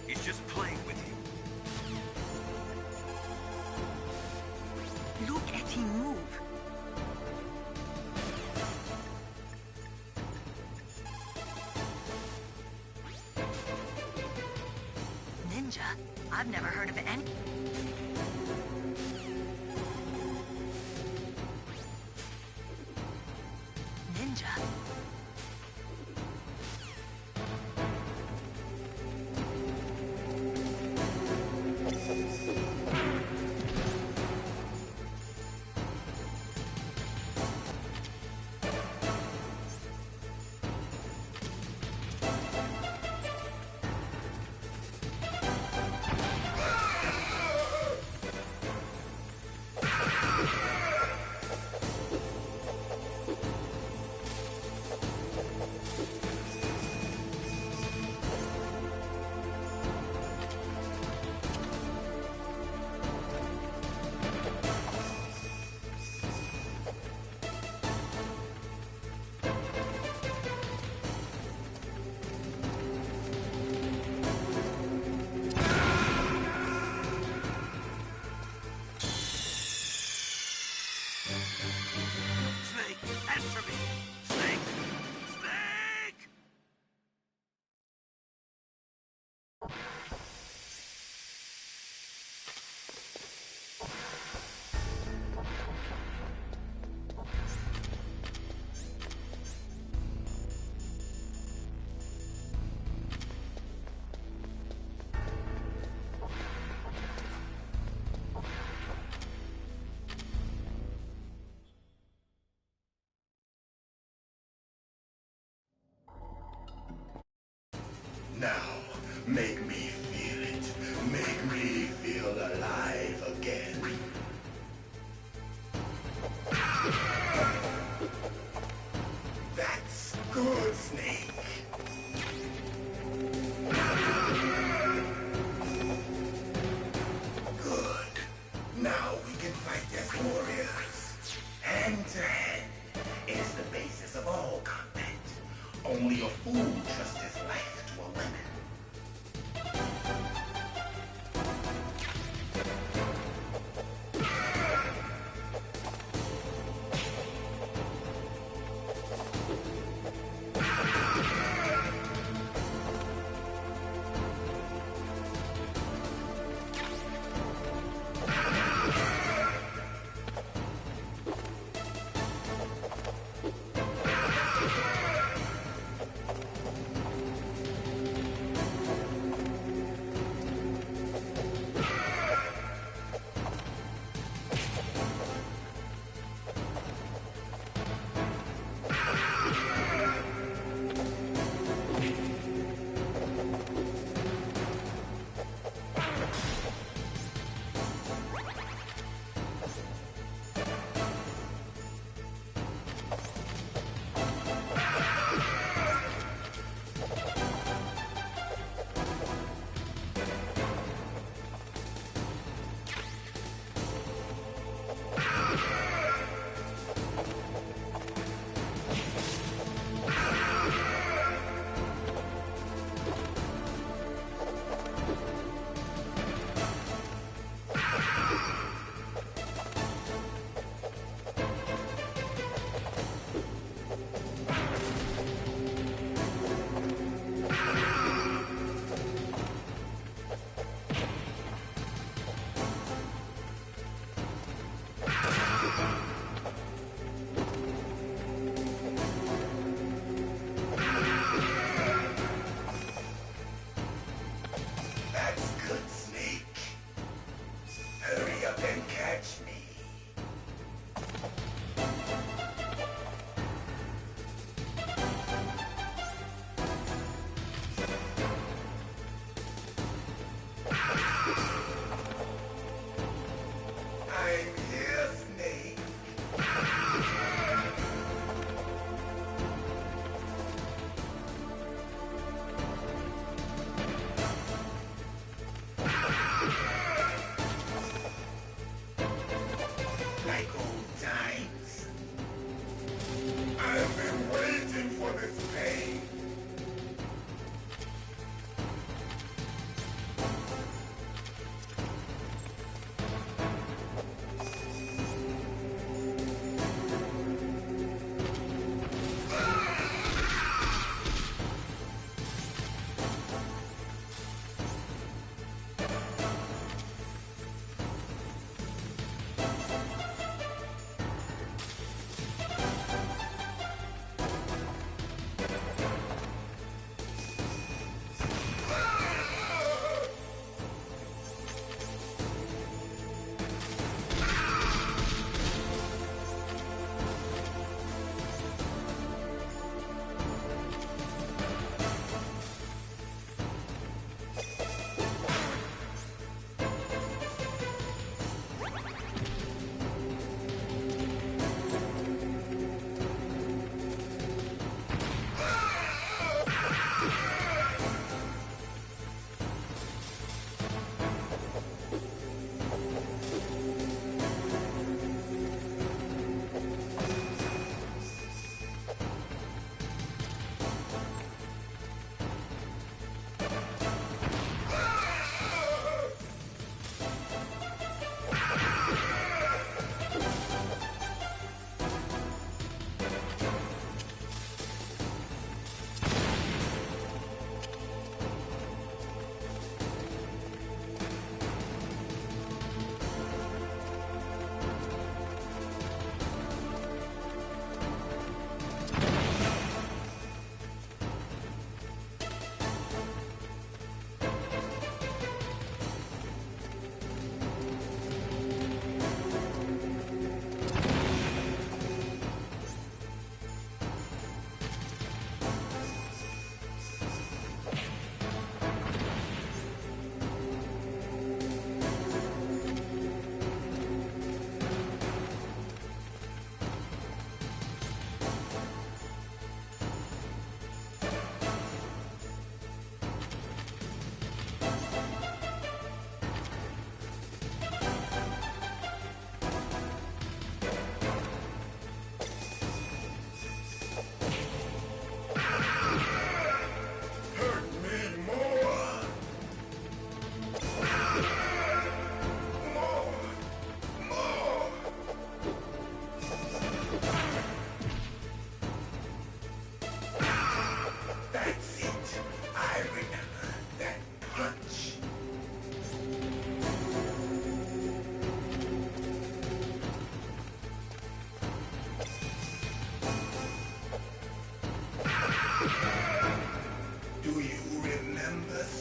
He's just playing with you. Look at him move. Ninja? I've never heard of any... Ninja?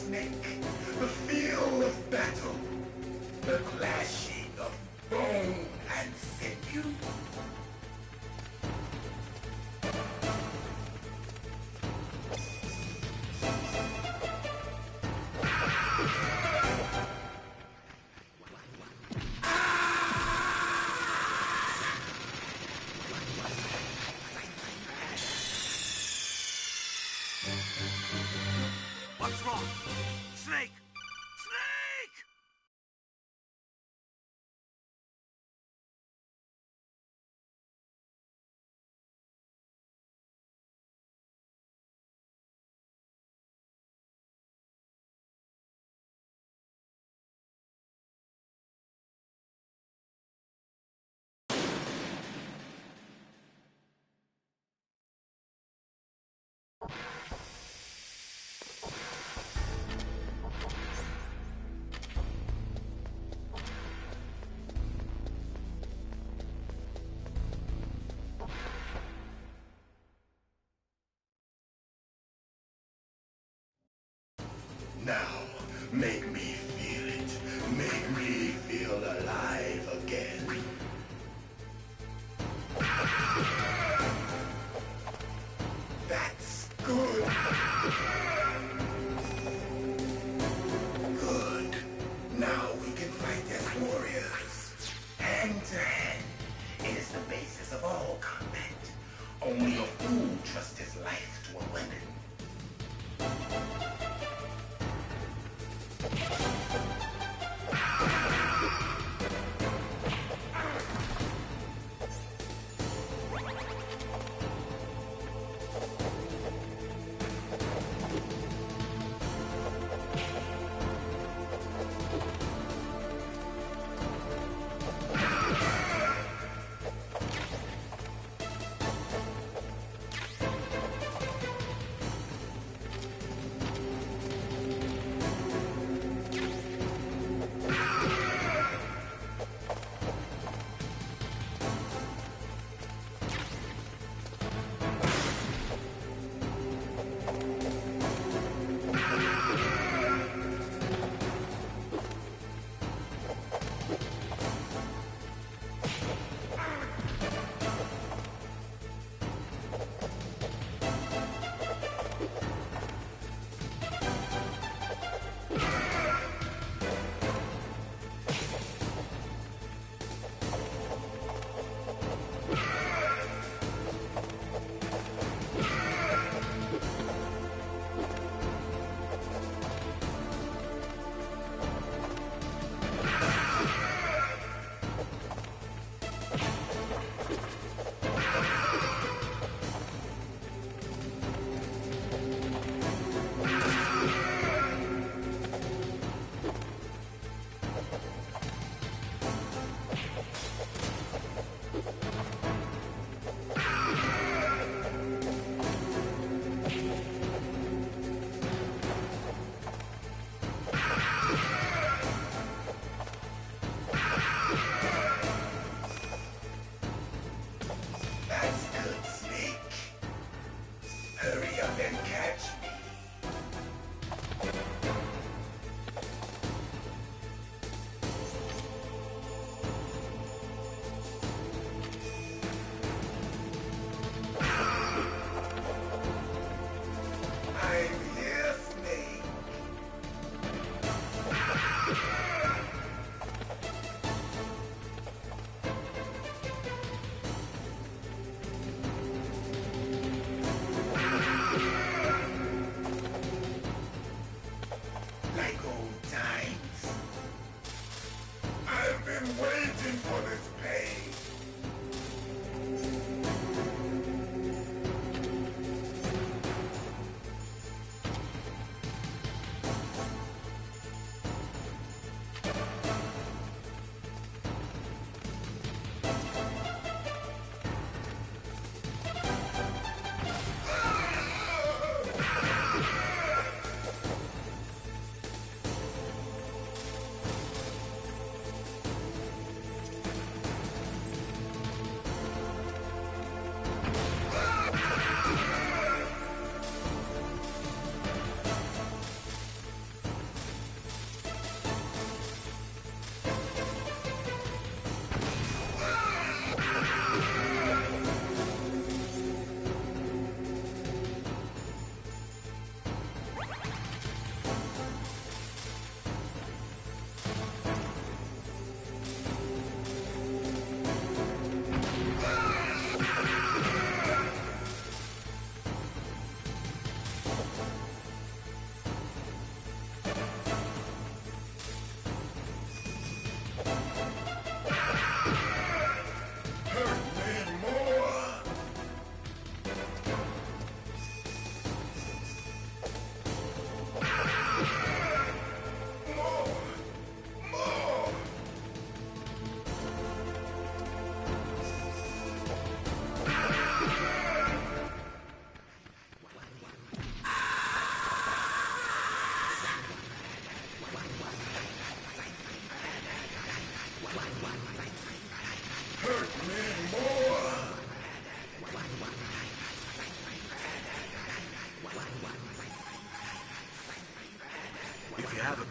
Snake. The feel of battle. The clashing of bone and sinew. What's wrong? Snake! Snake! Now, make me feel it. Make me feel alive again. That's good. Good. Now we can fight as warriors. Hand to hand. It is the basis of all combat. Only a fool trusts his life to a weapon.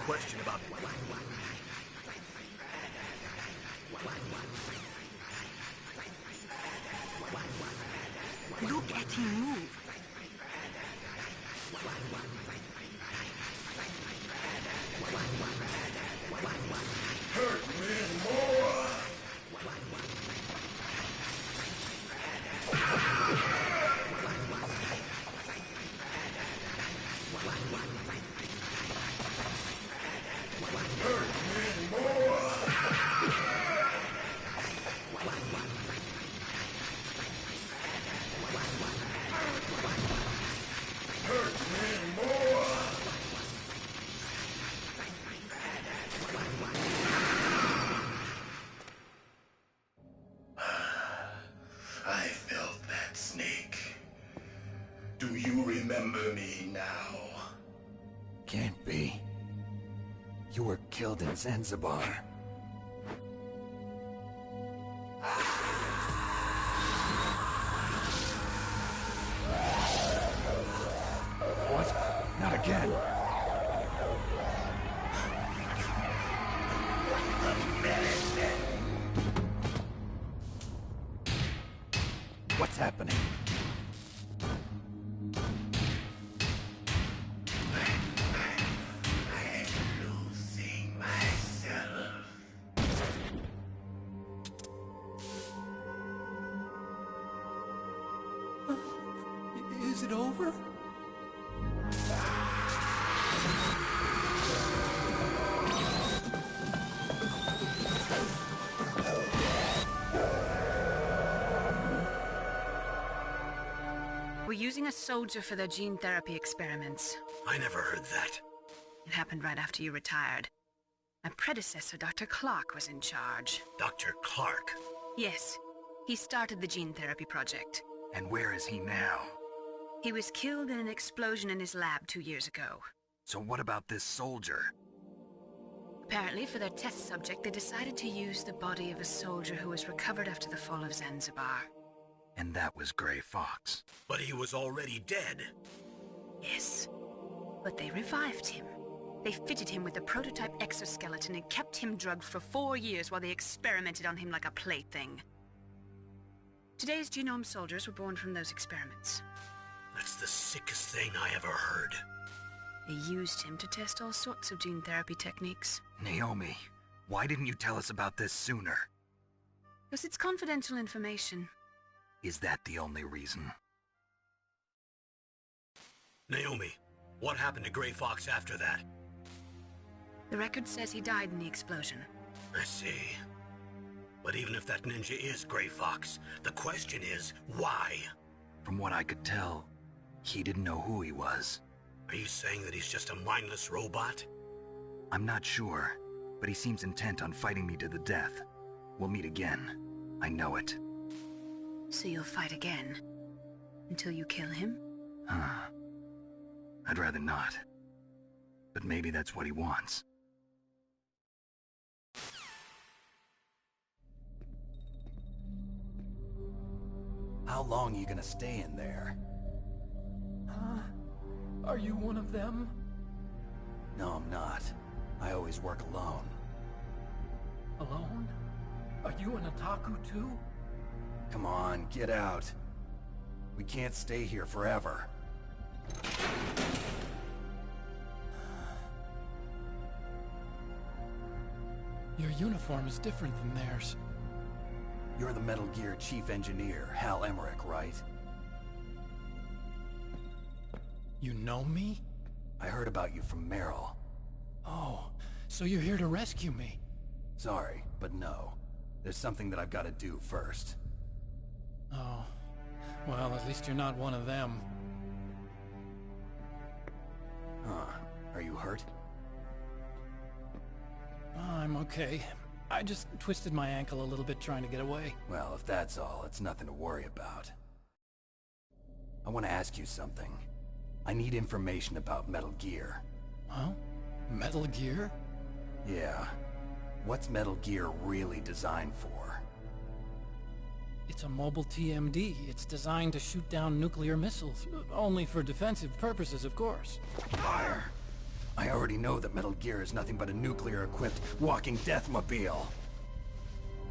question about... Look at him move. Hurt me more! I felt that, Snake. Do you remember me now? Can't be. You were killed in Zanzibar. What? Not again. What's happening? I'm losing myself. Is it over? We're using a soldier for their gene therapy experiments. I never heard that. It happened right after you retired. My predecessor, Dr. Clark, was in charge. Dr. Clark. Yes, he started the gene therapy project. And where is he now? He was killed in an explosion in his lab 2 years ago. So what about this soldier? Apparently, for their test subject, they decided to use the body of a soldier who was recovered after the fall of Zanzibar. And that was Gray Fox. But he was already dead. Yes, but they revived him. They fitted him with a prototype exoskeleton and kept him drugged for 4 years while they experimented on him like a plaything. Today's genome soldiers were born from those experiments. That's the sickest thing I ever heard. They used him to test all sorts of gene therapy techniques. Naomi, why didn't you tell us about this sooner? Because it's confidential information. Is that the only reason? Naomi, what happened to Gray Fox after that? The record says he died in the explosion. I see. But even if that ninja is Gray Fox, the question is, why? From what I could tell, he didn't know who he was. Are you saying that he's just a mindless robot? I'm not sure, but he seems intent on fighting me to the death. We'll meet again. I know it. So you'll fight again? Until you kill him? I'd rather not. But maybe that's what he wants. How long are you gonna stay in there? Huh? Are you one of them? No, I'm not. I always work alone. Alone? Are you an otaku too? Come on, get out. We can't stay here forever. Your uniform is different than theirs. You're the Metal Gear Chief Engineer, Hal Emmerich, right? You know me? I heard about you from Meryl. Oh, so you're here to rescue me? Sorry, but no. There's something that I've got to do first. Oh. Well, at least you're not one of them. Huh. Are you hurt? I'm okay. I just twisted my ankle a little bit trying to get away. Well, if that's all, it's nothing to worry about. I want to ask you something. I need information about Metal Gear. Huh? Metal Gear? Yeah. What's Metal Gear really designed for? It's a mobile TMD. It's designed to shoot down nuclear missiles. Only for defensive purposes, of course. Fire! I already know that Metal Gear is nothing but a nuclear-equipped walking deathmobile.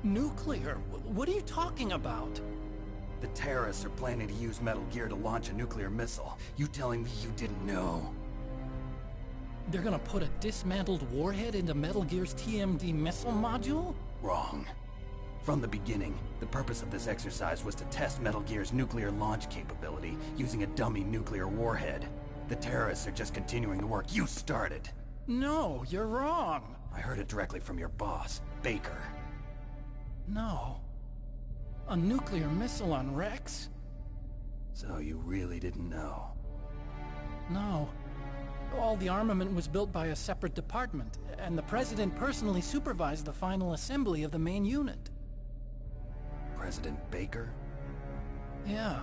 Nuclear? What are you talking about? The terrorists are planning to use Metal Gear to launch a nuclear missile. You telling me you didn't know? They're gonna put a dismantled warhead into Metal Gear's TMD missile module? Wrong. From the beginning, the purpose of this exercise was to test Metal Gear's nuclear launch capability using a dummy nuclear warhead. The terrorists are just continuing the work you started. No, you're wrong. I heard it directly from your boss, Baker. No. A nuclear missile on Rex? So you really didn't know? No. All the armament was built by a separate department, and the President personally supervised the final assembly of the main unit. President Baker? Yeah.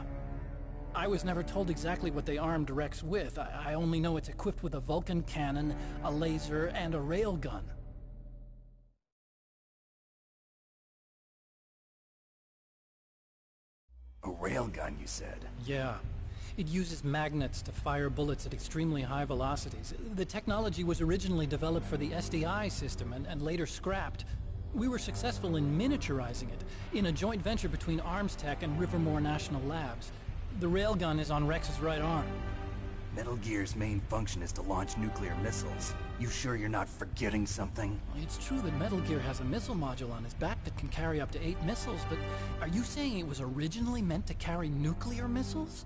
I was never told exactly what they armed Rex with. I only know it's equipped with a Vulcan cannon, a laser, and a railgun. A railgun, you said? Yeah. It uses magnets to fire bullets at extremely high velocities. The technology was originally developed for the SDI system and later scrapped. We were successful in miniaturizing it, in a joint venture between ArmsTech and Rivermore National Labs. The railgun is on Rex's right arm. Metal Gear's main function is to launch nuclear missiles. You sure you're not forgetting something? It's true that Metal Gear has a missile module on his back that can carry up to 8 missiles, but are you saying it was originally meant to carry nuclear missiles?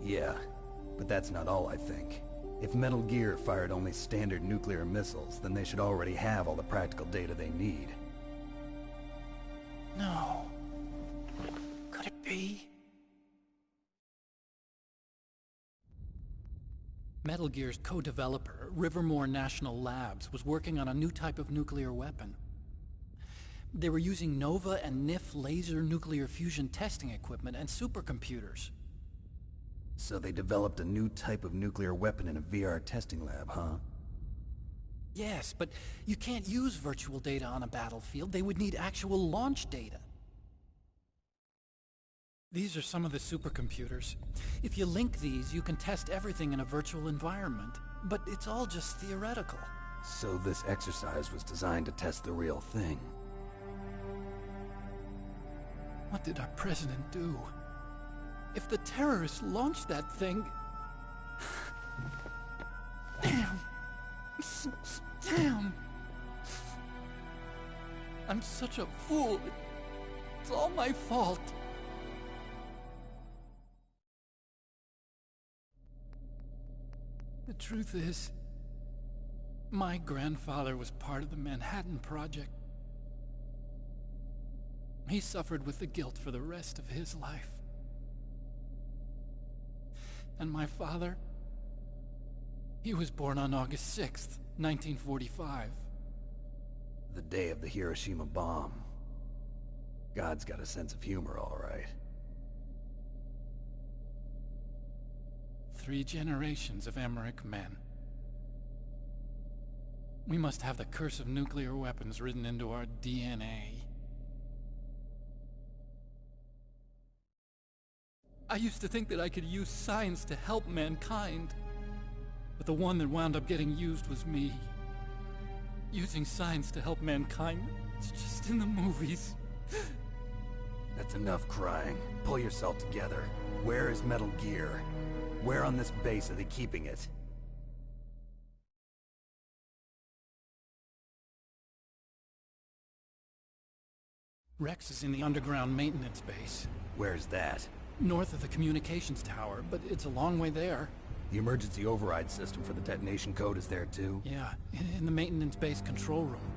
Yeah, but that's not all I think. If Metal Gear fired only standard nuclear missiles, then they should already have all the practical data they need. No. Could it be? Metal Gear's co-developer, Rivermore National Labs, was working on a new type of nuclear weapon. They were using NOVA and NIF laser nuclear fusion testing equipment and supercomputers. So they developed a new type of nuclear weapon in a VR testing lab, huh? Yes, but you can't use virtual data on a battlefield. They would need actual launch data. These are some of the supercomputers. If you link these, you can test everything in a virtual environment. But it's all just theoretical. So this exercise was designed to test the real thing. What did our president do? If the terrorists launched that thing... Damn! Damn! I'm such a fool. It's all my fault. The truth is, my grandfather was part of the Manhattan Project. He suffered with the guilt for the rest of his life. And my father, he was born on August 6th, 1945. The day of the Hiroshima bomb. God's got a sense of humor, all right. 3 generations of Emmerich men. We must have the curse of nuclear weapons written into our DNA. I used to think that I could use science to help mankind, but the one that wound up getting used was me. Using science to help mankind, it's just in the movies. That's enough crying. Pull yourself together. Where is Metal Gear? Where on this base are they keeping it? Rex is in the underground maintenance base. Where's that? North of the communications tower, but it's a long way there. The emergency override system for the detonation code is there too? Yeah, in the maintenance base control room.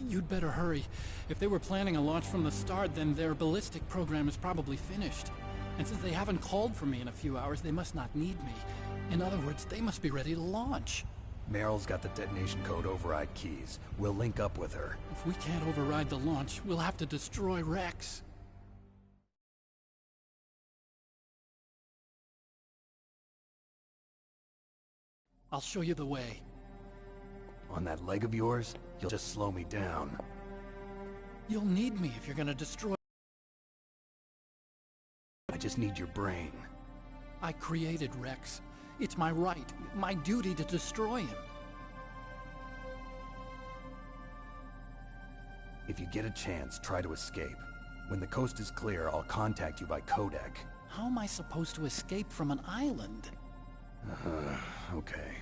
You'd better hurry. If they were planning a launch from the start, then their ballistic program is probably finished. And since they haven't called for me in a few hours, they must not need me. In other words, they must be ready to launch. Meryl's got the detonation code override keys. We'll link up with her. If we can't override the launch, we'll have to destroy Rex. I'll show you the way. On that leg of yours, you'll just slow me down. You'll need me if you're gonna destroy... just need your brain. I created Rex. It's my right, my duty to destroy him. If you get a chance, try to escape. When the coast is clear, I'll contact you by codec. How am I supposed to escape from an island? Okay.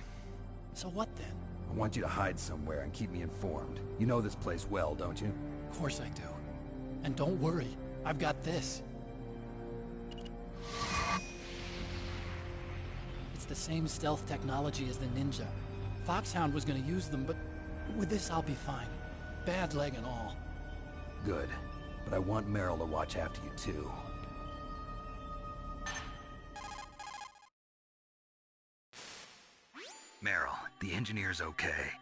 So what then? I want you to hide somewhere and keep me informed. You know this place well, don't you? Of course I do. And don't worry, I've got this. It's the same stealth technology as the Ninja. Foxhound was gonna use them, but with this I'll be fine. Bad leg and all. Good. But I want Meryl to watch after you too. Meryl, the engineer's okay.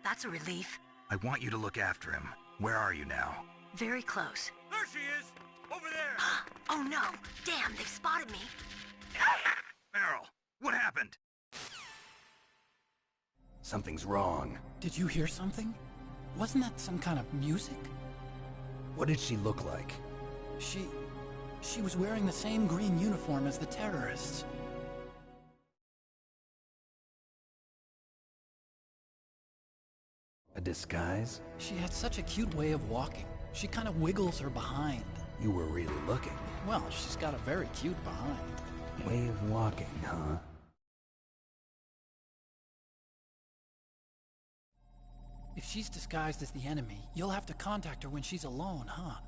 That's a relief. I want you to look after him. Where are you now? Very close. There she is! Over there! Oh no! Damn, they've spotted me! Meryl, what happened? Something's wrong. Did you hear something? Wasn't that some kind of music? What did she look like? She was wearing the same green uniform as the terrorists. A disguise? She had such a cute way of walking. She kind of wiggles her behind. You were really looking. Well, she's got a very cute behind. Way of walking, huh? If she's disguised as the enemy, you'll have to contact her when she's alone, huh?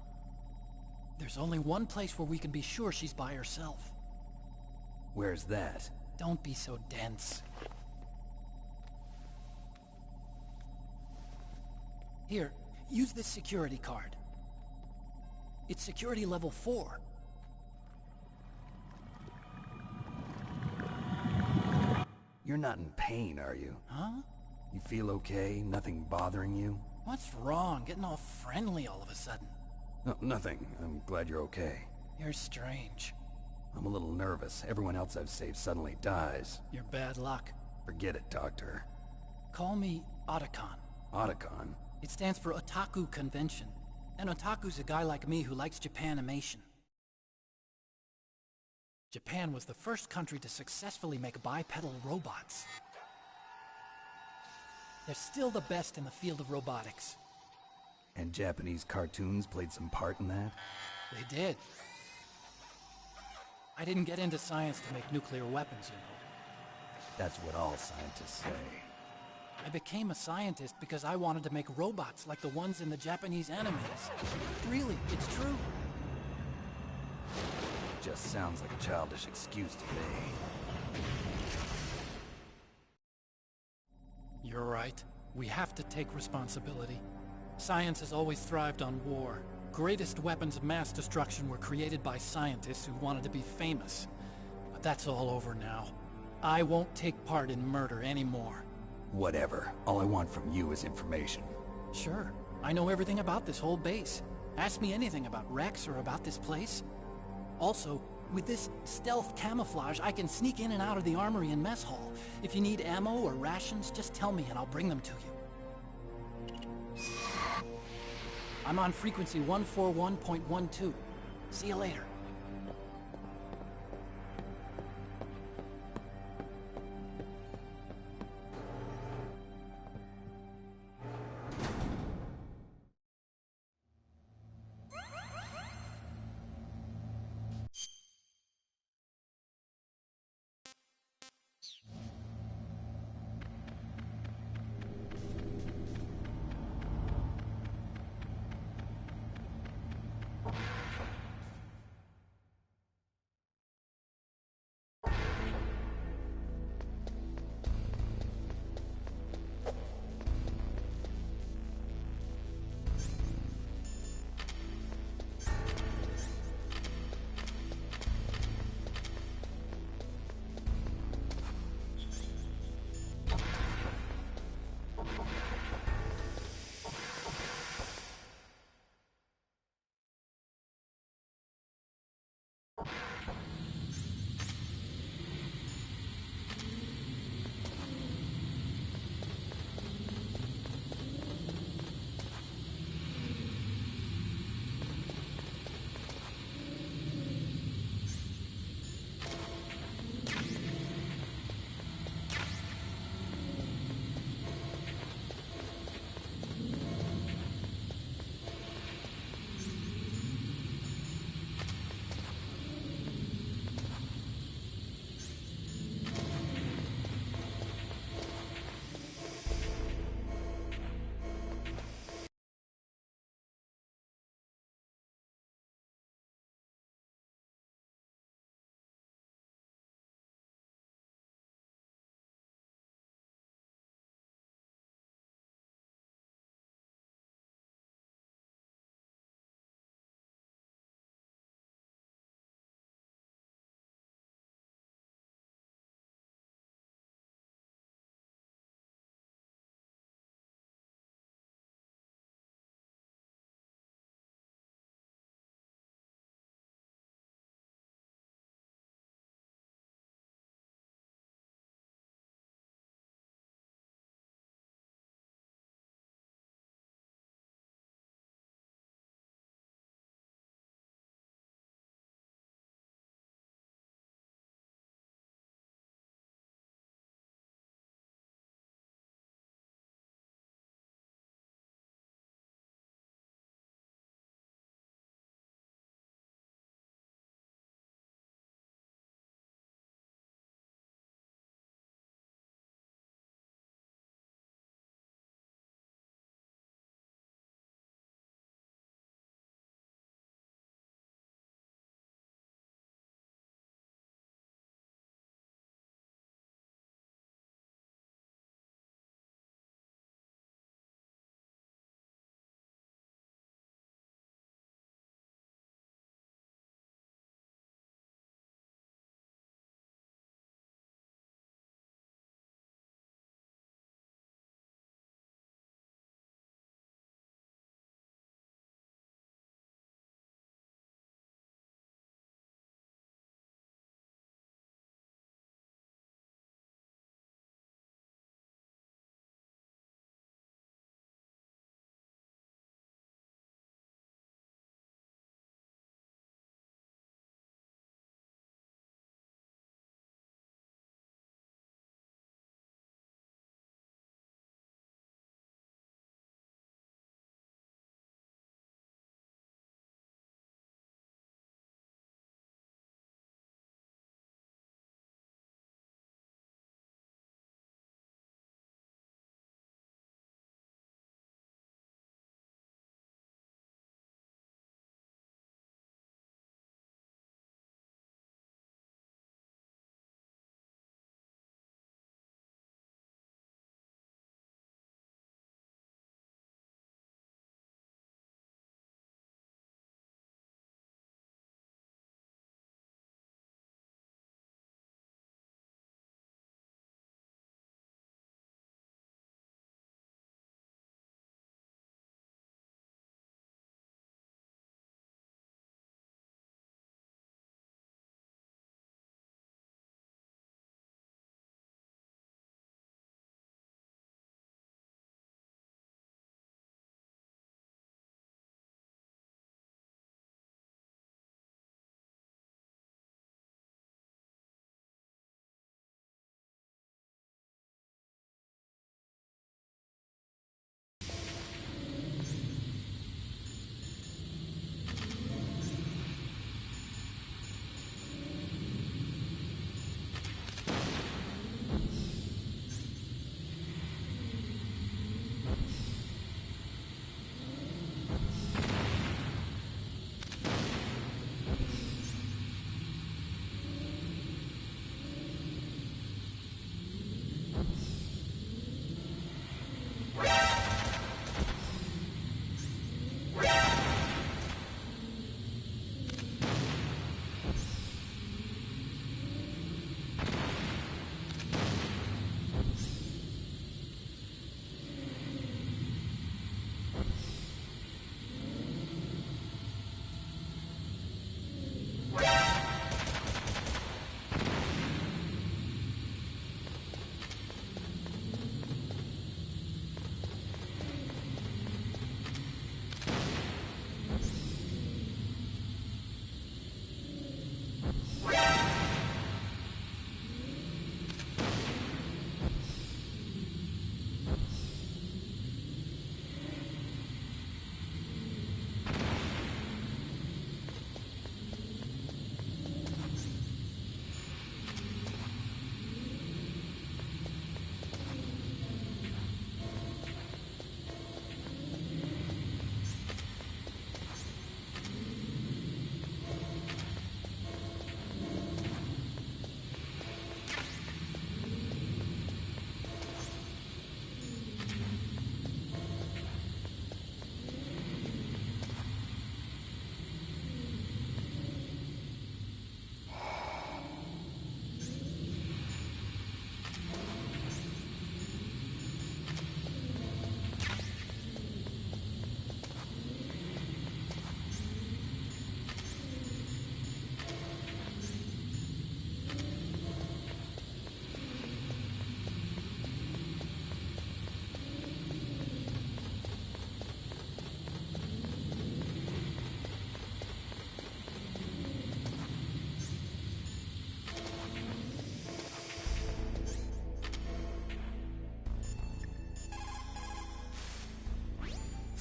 There's only one place where we can be sure she's by herself. Where's that? Don't be so dense. Here, use this security card. It's security level 4. You're not in pain, are you? Huh? You feel okay? Nothing bothering you? What's wrong? Getting all friendly all of a sudden. No, nothing. I'm glad you're okay. You're strange. I'm a little nervous. Everyone else I've saved suddenly dies. You're bad luck. Forget it, Doctor. Call me Otacon. Otacon? It stands for Otaku Convention. An otaku's a guy like me who likes Japanimation. Japan was the first country to successfully make bipedal robots. They're still the best in the field of robotics. And Japanese cartoons played some part in that? They did. I didn't get into science to make nuclear weapons, you know. That's what all scientists say. I became a scientist because I wanted to make robots like the ones in the Japanese animes. Really, it's true. Just sounds like a childish excuse to me. You're right. We have to take responsibility. Science has always thrived on war. Greatest weapons of mass destruction were created by scientists who wanted to be famous. But that's all over now. I won't take part in murder anymore. Whatever. All I want from you is information. Sure. I know everything about this whole base. Ask me anything about Rex or about this place. Also, with this stealth camouflage, I can sneak in and out of the armory and mess hall. If you need ammo or rations, just tell me and I'll bring them to you. I'm on frequency 141.12. See you later.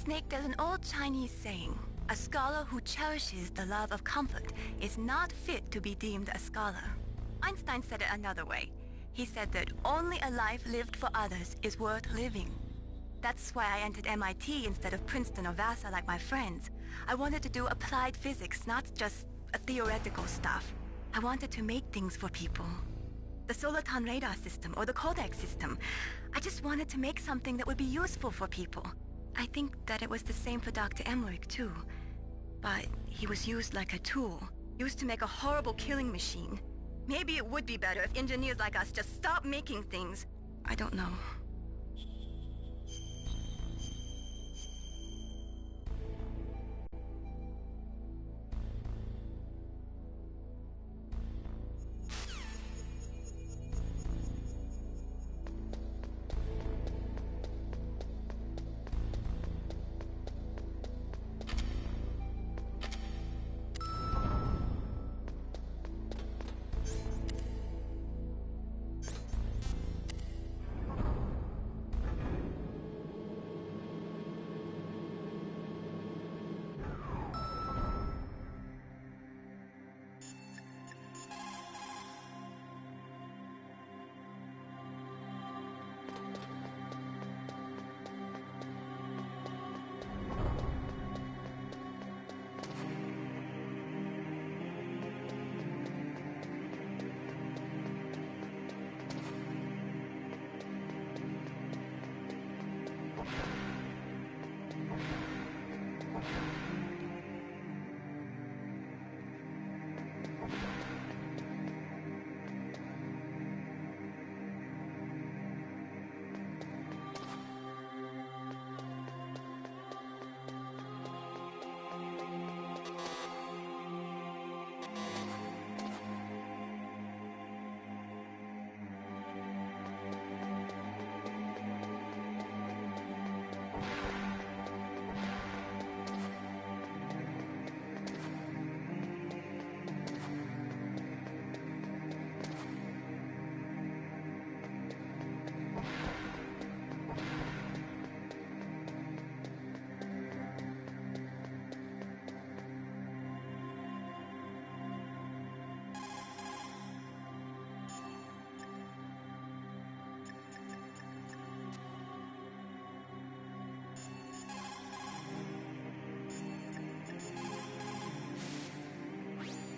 Snake, there's an old Chinese saying, a scholar who cherishes the love of comfort is not fit to be deemed a scholar. Einstein said it another way. He said that only a life lived for others is worth living. That's why I entered MIT instead of Princeton or Vassar like my friends. I wanted to do applied physics, not just theoretical stuff. I wanted to make things for people. The Soliton radar system or the Codex system. I just wanted to make something that would be useful for people. I think that it was the same for Dr. Emmerich too. But he was used like a tool, used to make a horrible killing machine. Maybe it would be better if engineers like us just stopped making things. I don't know.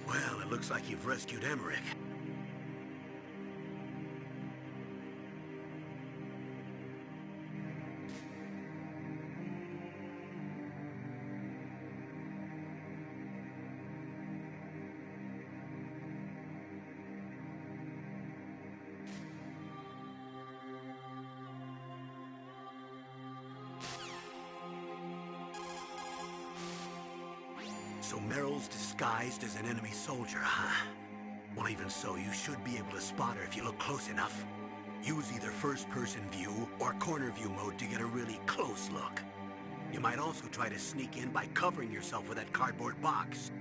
Well, it looks like you've rescued Emmerich. So Meryl's disguised as an enemy soldier, huh? Well, even so, you should be able to spot her if you look close enough. Use either first-person view or corner view mode to get a really close look. You might also try to sneak in by covering yourself with that cardboard box.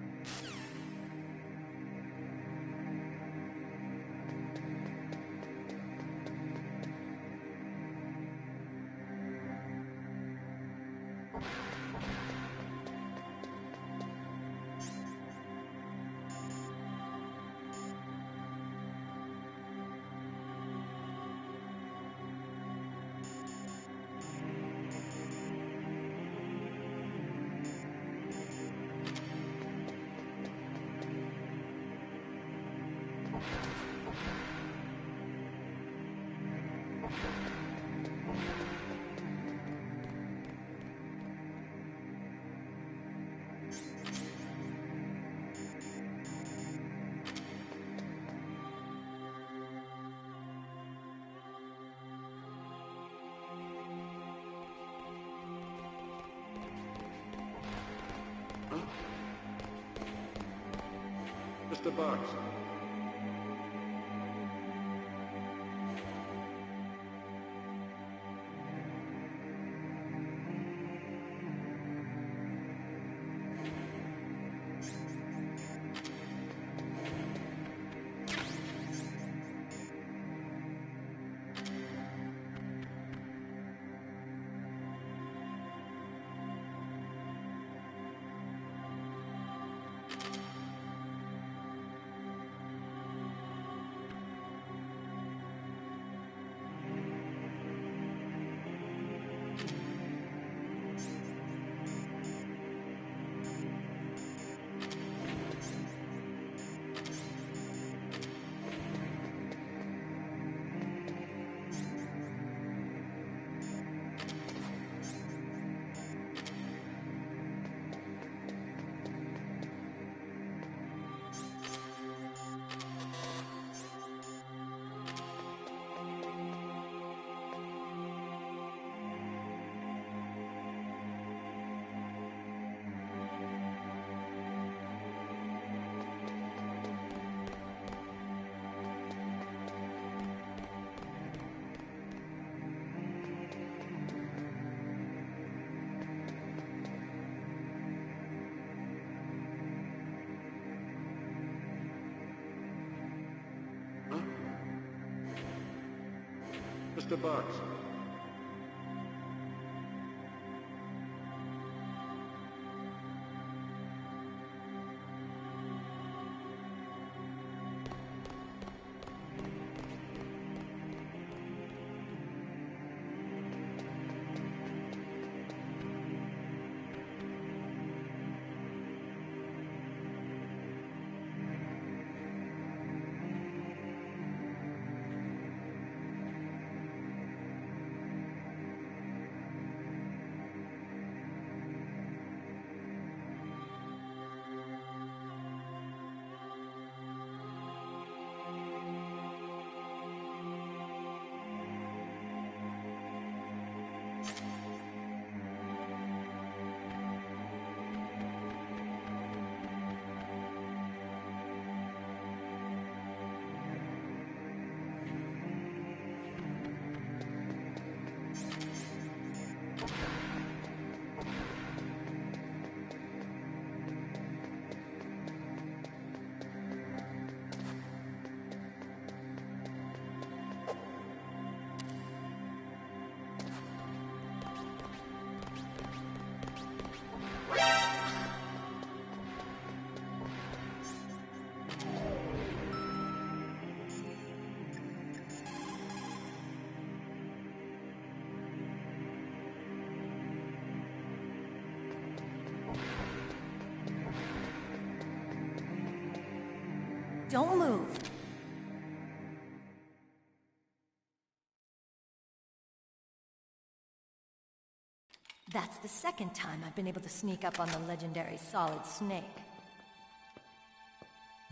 Mr. Box. Mr. Box. Don't move. That's the second time I've been able to sneak up on the legendary Solid Snake.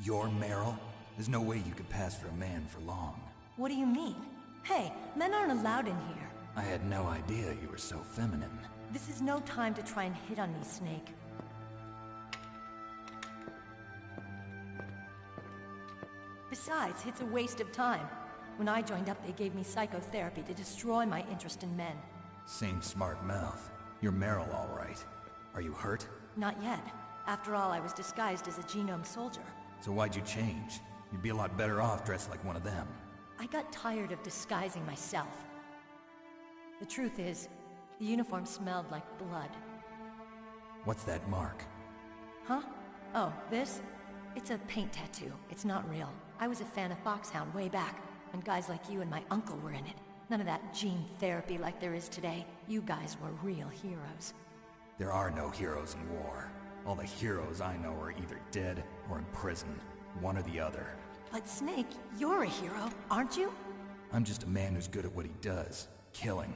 You're Meryl? There's no way you could pass for a man for long. What do you mean? Hey, men aren't allowed in here. I had no idea you were so feminine. This is no time to try and hit on me, Snake. Besides, it's a waste of time. When I joined up, they gave me psychotherapy to destroy my interest in men. Same smart mouth. You're Meryl, all right. Are you hurt? Not yet. After all, I was disguised as a genome soldier. So why'd you change? You'd be a lot better off dressed like one of them. I got tired of disguising myself. The truth is, the uniform smelled like blood. What's that mark? Huh? Oh, this? It's a paint tattoo. It's not real. I was a fan of Foxhound way back, when guys like you and my uncle were in it. None of that gene therapy like there is today. You guys were real heroes. There are no heroes in war. All the heroes I know are either dead or in prison. One or the other. But Snake, you're a hero, aren't you? I'm just a man who's good at what he does. Killing.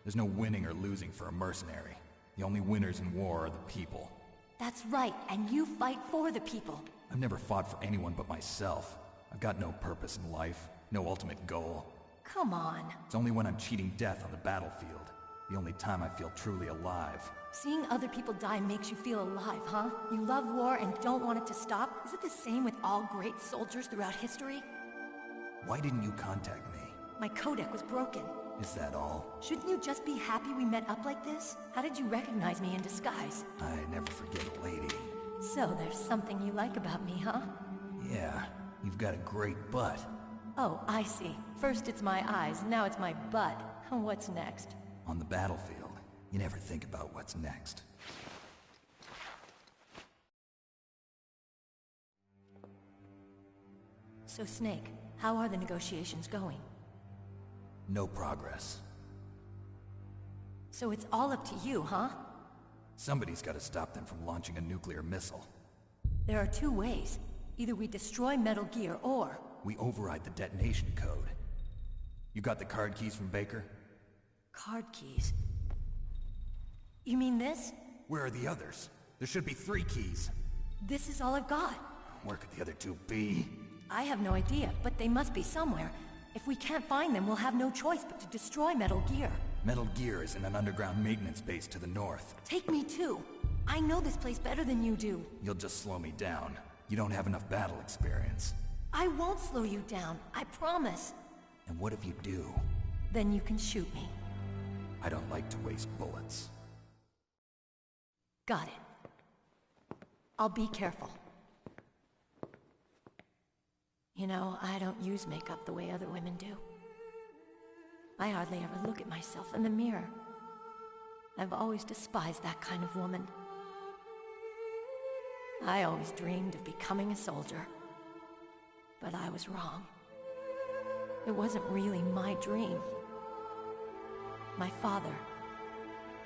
There's no winning or losing for a mercenary. The only winners in war are the people. That's right, and you fight for the people. I've never fought for anyone but myself. I've got no purpose in life, no ultimate goal. Come on. It's only when I'm cheating death on the battlefield. The only time I feel truly alive. Seeing other people die makes you feel alive, huh? You love war and don't want it to stop? Is it the same with all great soldiers throughout history? Why didn't you contact me? My codec was broken. Is that all? Shouldn't you just be happy we met up like this? How did you recognize me in disguise? I never forget a lady. So there's something you like about me, huh? Yeah, you've got a great butt. Oh, I see. First it's my eyes, now it's my butt. What's next? On the battlefield, you never think about what's next. So Snake, how are the negotiations going? No progress. So it's all up to you, huh? Somebody's got to stop them from launching a nuclear missile. There are two ways. Either we destroy Metal Gear, or... we override the detonation code. You got the card keys from Baker? Card keys? You mean this? Where are the others? There should be 3 keys. This is all I've got. Where could the other 2 be? I have no idea, but they must be somewhere. If we can't find them, we'll have no choice but to destroy Metal Gear. Metal Gear is in an underground maintenance base to the north. Take me too. I know this place better than you do. You'll just slow me down. You don't have enough battle experience. I won't slow you down, I promise. And what if you do? Then you can shoot me. I don't like to waste bullets. Got it. I'll be careful. You know, I don't use makeup the way other women do. I hardly ever look at myself in the mirror. I've always despised that kind of woman. I always dreamed of becoming a soldier. But I was wrong. It wasn't really my dream. My father,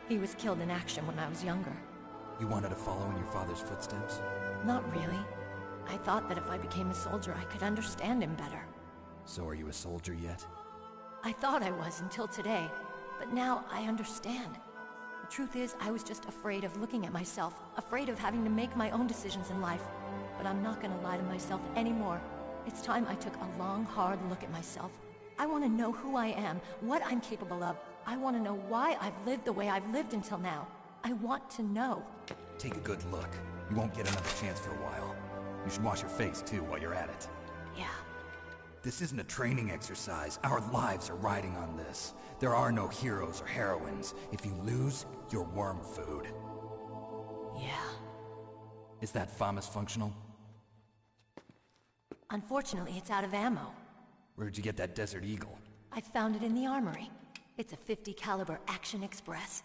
he was killed in action when I was younger. You wanted to follow in your father's footsteps? Not really. I thought that if I became a soldier, I could understand him better. So are you a soldier yet? I thought I was until today, but now I understand. The truth is, I was just afraid of looking at myself, afraid of having to make my own decisions in life. But I'm not gonna lie to myself anymore. It's time I took a long, hard look at myself. I want to know who I am, what I'm capable of. I want to know why I've lived the way I've lived until now. I want to know. Take a good look. You won't get another chance for a while. You should wash your face, too, while you're at it. Yeah. This isn't a training exercise. Our lives are riding on this. There are no heroes or heroines. If you lose, you're worm food. Yeah. Is that FAMAS functional? Unfortunately, it's out of ammo. Where'd you get that Desert Eagle? I found it in the armory. It's a .50 caliber Action Express.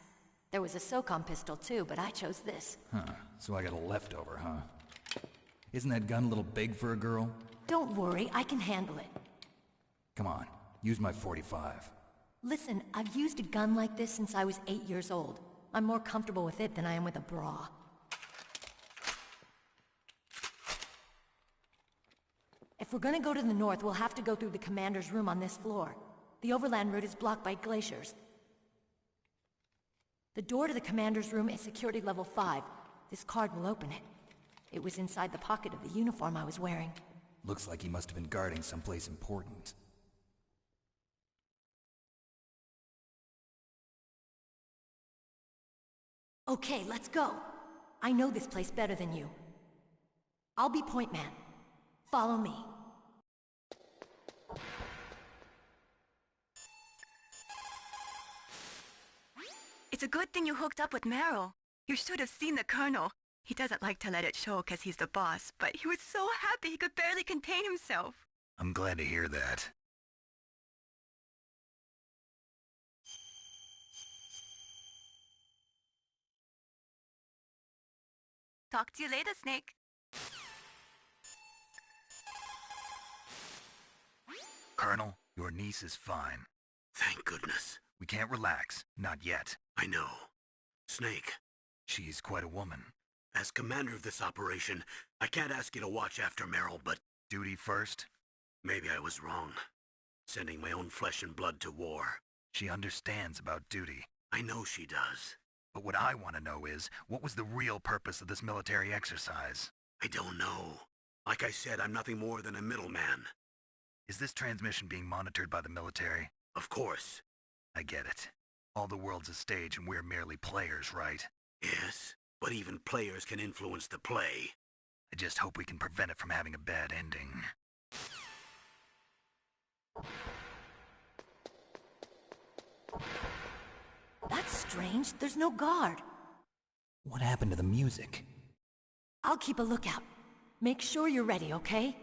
There was a SOCOM pistol too, but I chose this. Huh, so I got a leftover, huh? Isn't that gun a little big for a girl? Don't worry, I can handle it. Come on, use my .45. Listen, I've used a gun like this since I was 8 years old. I'm more comfortable with it than I am with a bra. If we're gonna go to the north, we'll have to go through the commander's room on this floor. The overland route is blocked by glaciers. The door to the commander's room is security level 5. This card will open it. It was inside the pocket of the uniform I was wearing. Looks like he must have been guarding someplace important. Okay, let's go. I know this place better than you. I'll be point man. Follow me. It's a good thing you hooked up with Meryl. You should have seen the Colonel. He doesn't like to let it show because he's the boss, but he was so happy he could barely contain himself. I'm glad to hear that. Talk to you later, Snake. Colonel, your niece is fine. Thank goodness. We can't relax. Not yet. I know. Snake. She's quite a woman. As commander of this operation, I can't ask you to watch after Meryl, but... Duty first? Maybe I was wrong. Sending my own flesh and blood to war. She understands about duty. I know she does. But what I want to know is, what was the real purpose of this military exercise? I don't know. Like I said, I'm nothing more than a middleman. Is this transmission being monitored by the military? Of course. I get it. All the world's a stage and we're merely players, right? Yes, but even players can influence the play. I just hope we can prevent it from having a bad ending. That's strange. There's no guard. What happened to the music? I'll keep a lookout. Make sure you're ready, okay?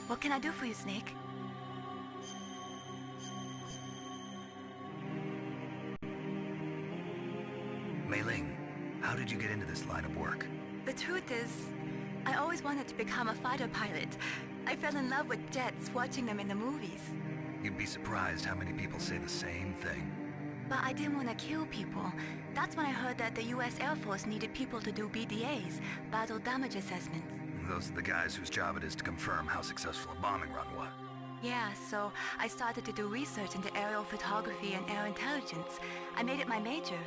What can I do for you, Snake? Mei Ling, how did you get into this line of work? The truth is, I always wanted to become a fighter pilot. I fell in love with jets watching them in the movies. You'd be surprised how many people say the same thing. But I didn't want to kill people. That's when I heard that the US Air Force needed people to do BDAs, battle damage assessments. Those are the guys whose job it is to confirm how successful a bombing run was. Yeah, so I started to do research into aerial photography and air intelligence. I made it my major.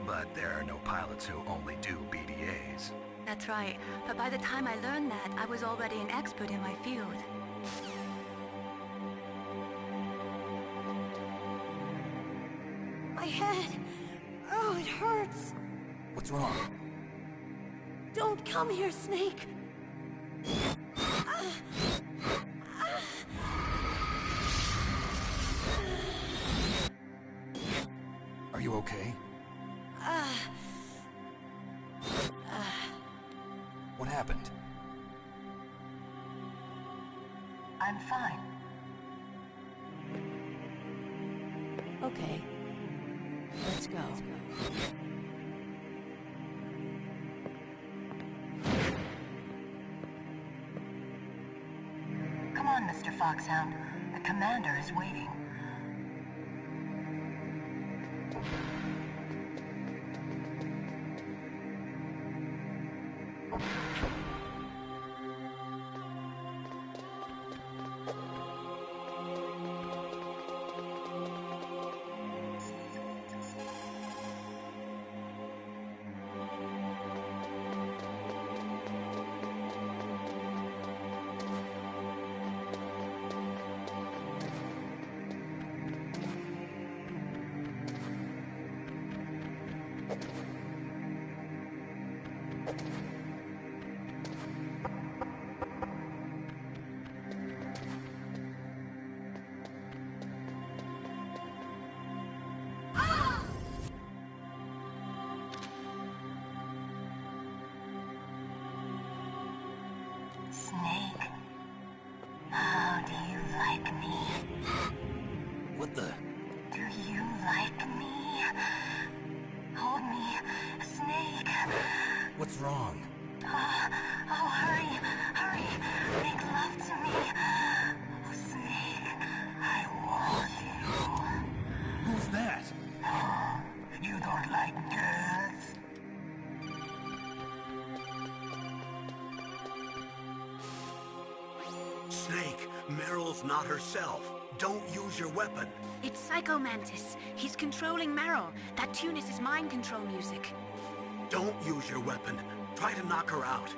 But there are no pilots who only do BDAs. That's right. But by the time I learned that, I was already an expert in my field. My head. Oh, it hurts. What's wrong? Don't come here, Snake. Are you okay? What happened? I'm fine. Okay. Let's go. Come on, Mr. Foxhound. The commander is waiting. Snake, how do you like me? What the? Do you like me? Hold me, Snake. What's wrong? Oh, hurry, hurry. Make love to me. Oh, Snake, I want you. Who's that? Oh, you don't like girls? Snake, Meryl's not herself. Don't use your weapon. It's Psycho Mantis. He's controlling Meryl. That tune is his mind control music. Don't use your weapon. Try to knock her out.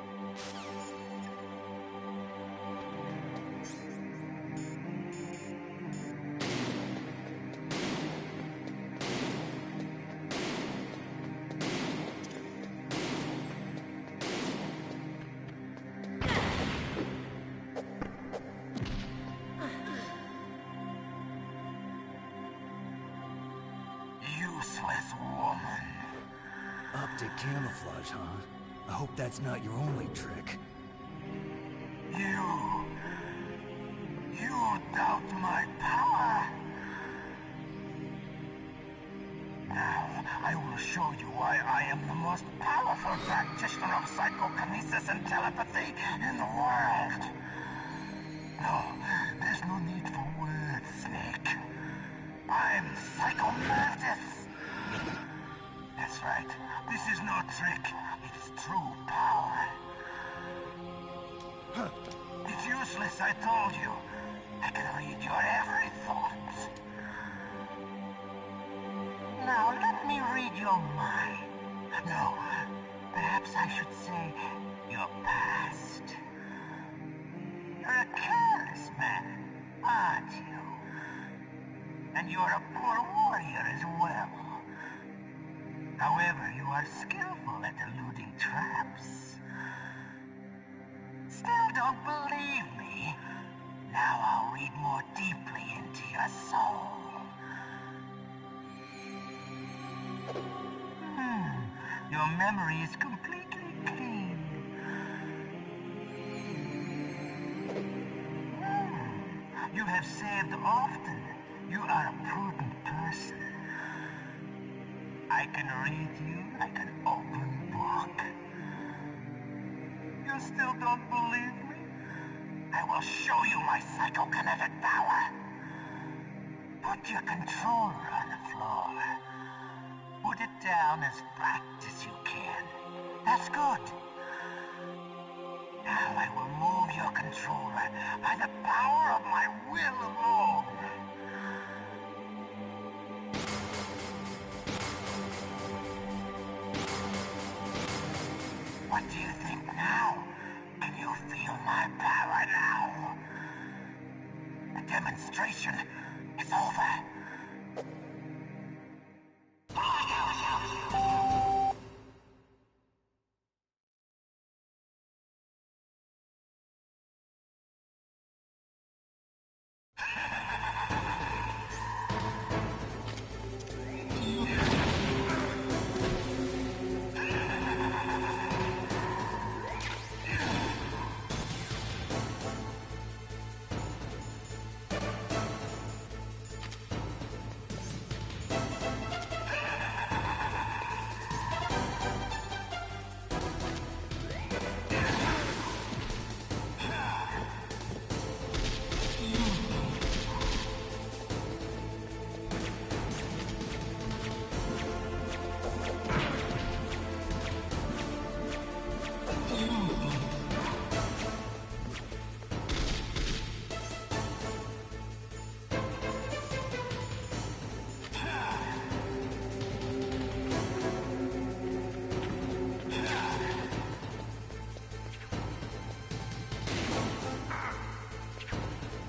Useless woman. Optic camouflage, huh? I hope that's not your only trick. You doubt my power? Now, I will show you why I am the most powerful practitioner of psychokinesis and telepathy in the world. No, there's no need for words, Snake. I'm Psycho Mantis. That's right. This is no trick. It's true power. It's useless, I told you. I can read your every thought. Now, let me read your mind. No, perhaps I should say your past. You're a careless man, aren't you? And you're a poor warrior as well. However, you are skillful at eluding traps. Still don't believe me? Now I'll read more deeply into your soul. Your memory is completely clean. have saved often. You are a prudent person. I can read you like an open book. You still don't believe me? I will show you my psychokinetic power. Put your controller on the floor. Put it down as flat as you can. That's good. Now I will move your controller by the power of my will alone. What do you think now? Can you feel my power now? The demonstration is over.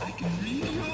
I can read your